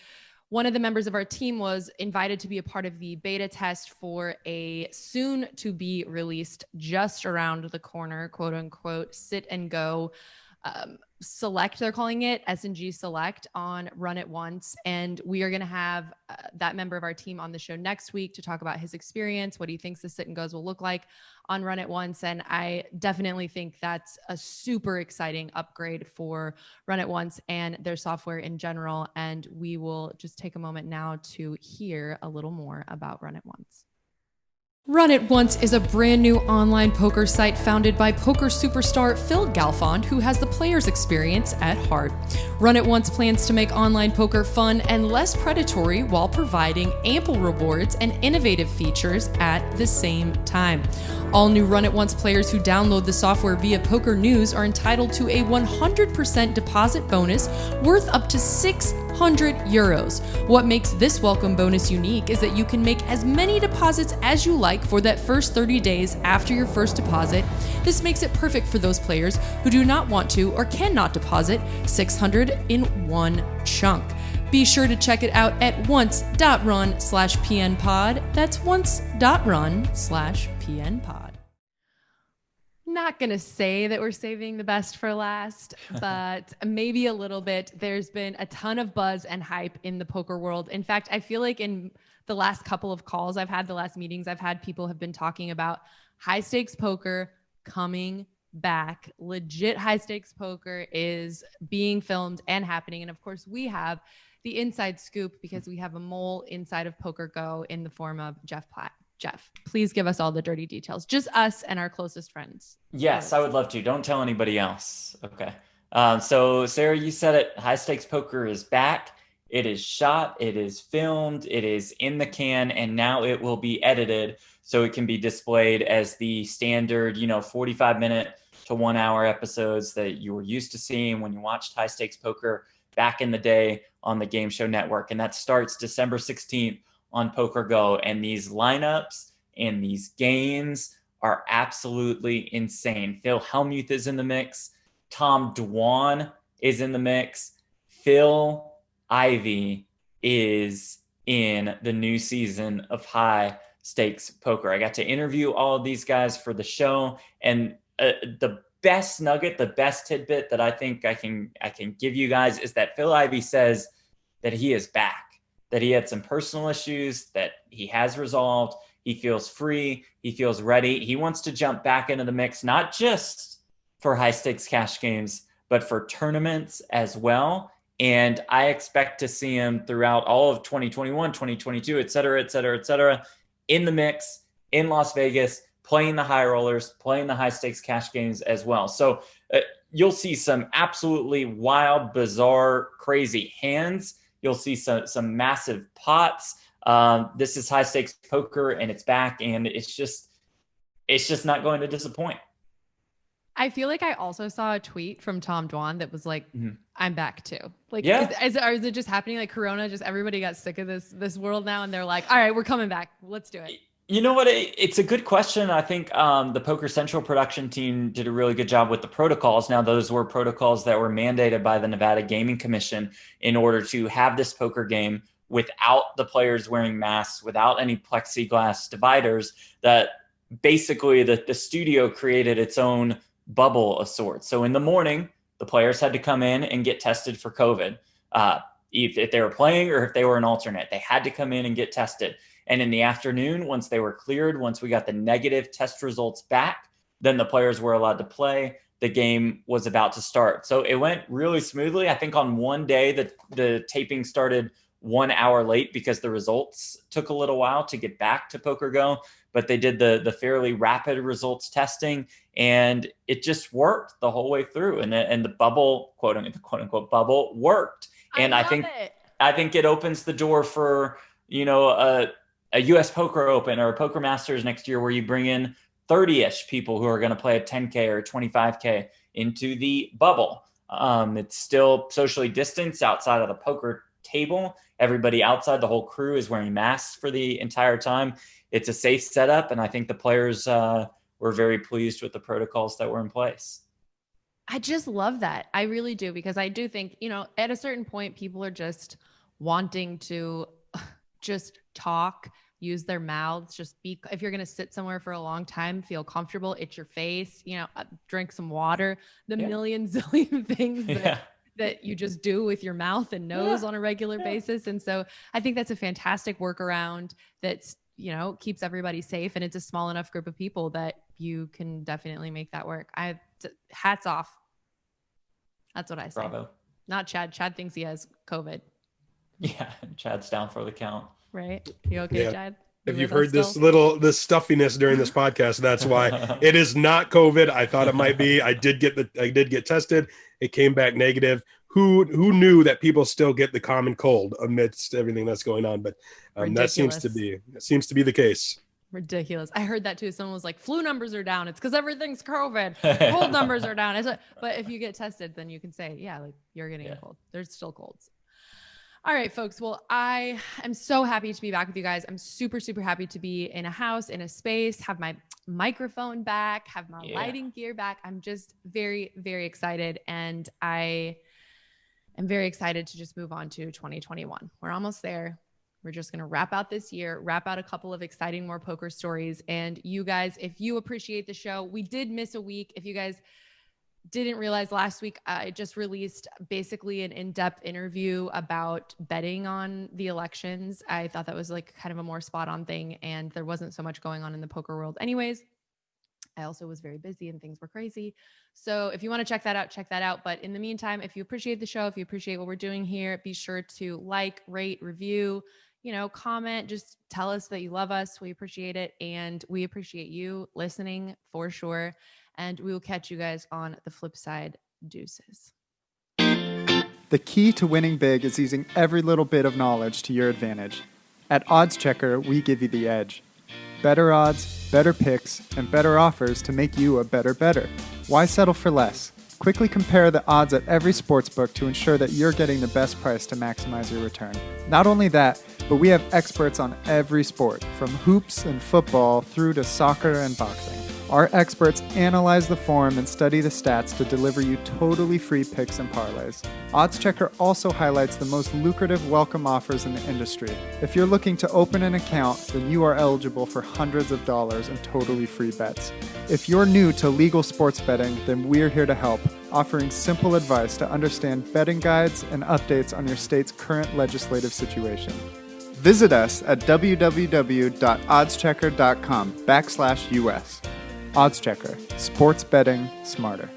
S1: one of the members of our team was invited to be a part of the beta test for a soon to be released, just around the corner, quote unquote, sit and go select, they're calling it S&G Select on Run It Once. And we are going to have that member of our team on the show next week to talk about his experience, what he thinks the sit and goes will look like on Run It Once. And I definitely think that's a super exciting upgrade for Run It Once and their software in general. And we will just take a moment now to hear a little more about Run It Once.
S8: Run It Once is a brand new online poker site founded by poker superstar Phil Galfond, who has the player's experience at heart. Run It Once plans to make online poker fun and less predatory while providing ample rewards and innovative features at the same time. All new Run It Once players who download the software via PokerNews are entitled to a 100% deposit bonus worth up to €600. What makes this welcome bonus unique is that you can make as many deposits as you like for that first 30 days after your first deposit. This makes it perfect for those players who do not want to or cannot deposit $600 in one chunk. Be sure to check it out at once.run/pnpod. That's once.run/pnpod.
S1: Not going to say that we're saving the best for last, but maybe a little bit. There's been a ton of buzz and hype in the poker world. In fact, I feel like in the last couple of calls I've had, the last meetings I've had, people have been talking about high stakes poker coming back. Legit high stakes poker is being filmed and happening. And of course, we have the inside scoop because we have a mole inside of PokerGo in the form of Jeff Platt. Jeff, please give us all the dirty details. Just us and our closest friends.
S2: Yes, I would love to. Don't tell anybody else. Okay. So Sarah, you said it. High stakes poker is back. It is shot. It is filmed. It is in the can, and now it will be edited so it can be displayed as the standard, 45-minute to 1 hour episodes that you were used to seeing when you watched high stakes poker back in the day on the Game Show Network. And that starts December 16th on PokerGo. And these lineups and these games are absolutely insane. Phil Hellmuth is in the mix. Tom Dwan is in the mix. Phil Ivey is in the new season of High Stakes Poker. I got to interview all of these guys for the show, and the best nugget, the best tidbit that I think I can give you guys is that Phil Ivey says that he is back, that he had some personal issues that he has resolved. He feels free. He feels ready. He wants to jump back into the mix, not just for high stakes cash games, but for tournaments as well. And I expect to see him throughout all of 2021, 2022, et cetera, in the mix in Las Vegas, playing the high rollers, playing the high stakes cash games as well. So you'll see some absolutely wild, bizarre, crazy hands. You'll see some massive pots. This is high stakes poker, and it's back, and it's just not going to disappoint.
S1: I feel like I also saw a tweet from Tom Dwan that was like, I'm back too. Like,
S2: yeah.
S1: Is it just happening like Corona? Just everybody got sick of this world now, and they're like, all right, we're coming back. Let's do it.
S2: You know what? It's a good question. I think the Poker Central production team did a really good job with the protocols. Now, those were protocols that were mandated by the Nevada Gaming Commission in order to have this poker game without the players wearing masks, without any plexiglass dividers, that basically the studio created its own bubble of sorts. So in the morning, the players had to come in and get tested for COVID. If they were playing or if they were an alternate, they had to come in and get tested. And in the afternoon, once they were cleared, once we got the negative test results back, then the players were allowed to play. The game was about to start. So it went really smoothly. I think on one day that the taping started 1 hour late because the results took a little while to get back to PokerGo, but they did the fairly rapid results testing, and it just worked the whole way through. And the bubble, quote unquote bubble, worked. And I think it opens the door for, you know, a US Poker Open or a Poker Masters next year, where you bring in 30-ish people who are going to play a 10K or 25K into the bubble. It's still socially distanced outside of the poker table. Everybody outside, the whole crew, is wearing masks for the entire time. It's a safe setup, and I think the players were very pleased with the protocols that were in place.
S1: I just love that. I really do, because I do think, you know, at a certain point, people are just wanting to just talk, use their mouths, just be, if you're going to sit somewhere for a long time, feel comfortable, itch your face, you know, drink some water, the million zillion things that you just do with your mouth and nose on a regular basis. And so I think that's a fantastic workaround that's, you know, keeps everybody safe. And it's a small enough group of people that you can definitely make that work. Hats off. That's what I say.
S2: Bravo.
S1: Not Chad. Chad thinks he has COVID.
S2: Yeah. Chad's down for the count.
S1: Right. You okay, Chad?
S3: If you've heard this stuffiness during this podcast, that's why. It is not COVID. I thought it might be. I did get tested. It came back negative. Who knew that people still get the common cold amidst everything that's going on? But that seems to be the case.
S1: Ridiculous. I heard that too. Someone was like, flu numbers are down. It's because everything's COVID. Cold numbers are down. But if you get tested, then you can say, yeah, like you're getting a cold. There's still colds. All right, folks. Well, I am so happy to be back with you guys. I'm super, super happy to be in a house, in a space, have my microphone back, have my lighting gear back. I'm just very, very excited. And I am very excited to just move on to 2021. We're almost there. We're just going to wrap out this year, wrap out a couple of exciting more poker stories. And you guys, if you appreciate the show, we did miss a week. If you guys didn't realize, last week I just released basically an in-depth interview about betting on the elections. I thought that was like kind of a more spot on thing, and there wasn't so much going on in the poker world anyways. I also was very busy and things were crazy. So if you want to check that out. But in the meantime, if you appreciate the show, if you appreciate what we're doing here, be sure to like, rate, review, you know, comment, just tell us that you love us. We appreciate it. And we appreciate you listening for sure. And we will catch you guys on the flip side. Deuces.
S9: The key to winning big is using every little bit of knowledge to your advantage. At Oddschecker, we give you the edge. Better odds, better picks, and better offers to make you a better bettor. Why settle for less? Quickly compare the odds at every sportsbook to ensure that you're getting the best price to maximize your return. Not only that, but we have experts on every sport, from hoops and football through to soccer and boxing. Our experts analyze the form and study the stats to deliver you totally free picks and parlays. Oddschecker also highlights the most lucrative welcome offers in the industry. If you're looking to open an account, then you are eligible for hundreds of dollars in totally free bets. If you're new to legal sports betting, then we're here to help, offering simple advice to understand betting guides and updates on your state's current legislative situation. Visit us at www.oddschecker.com/US. Oddschecker, sports betting smarter.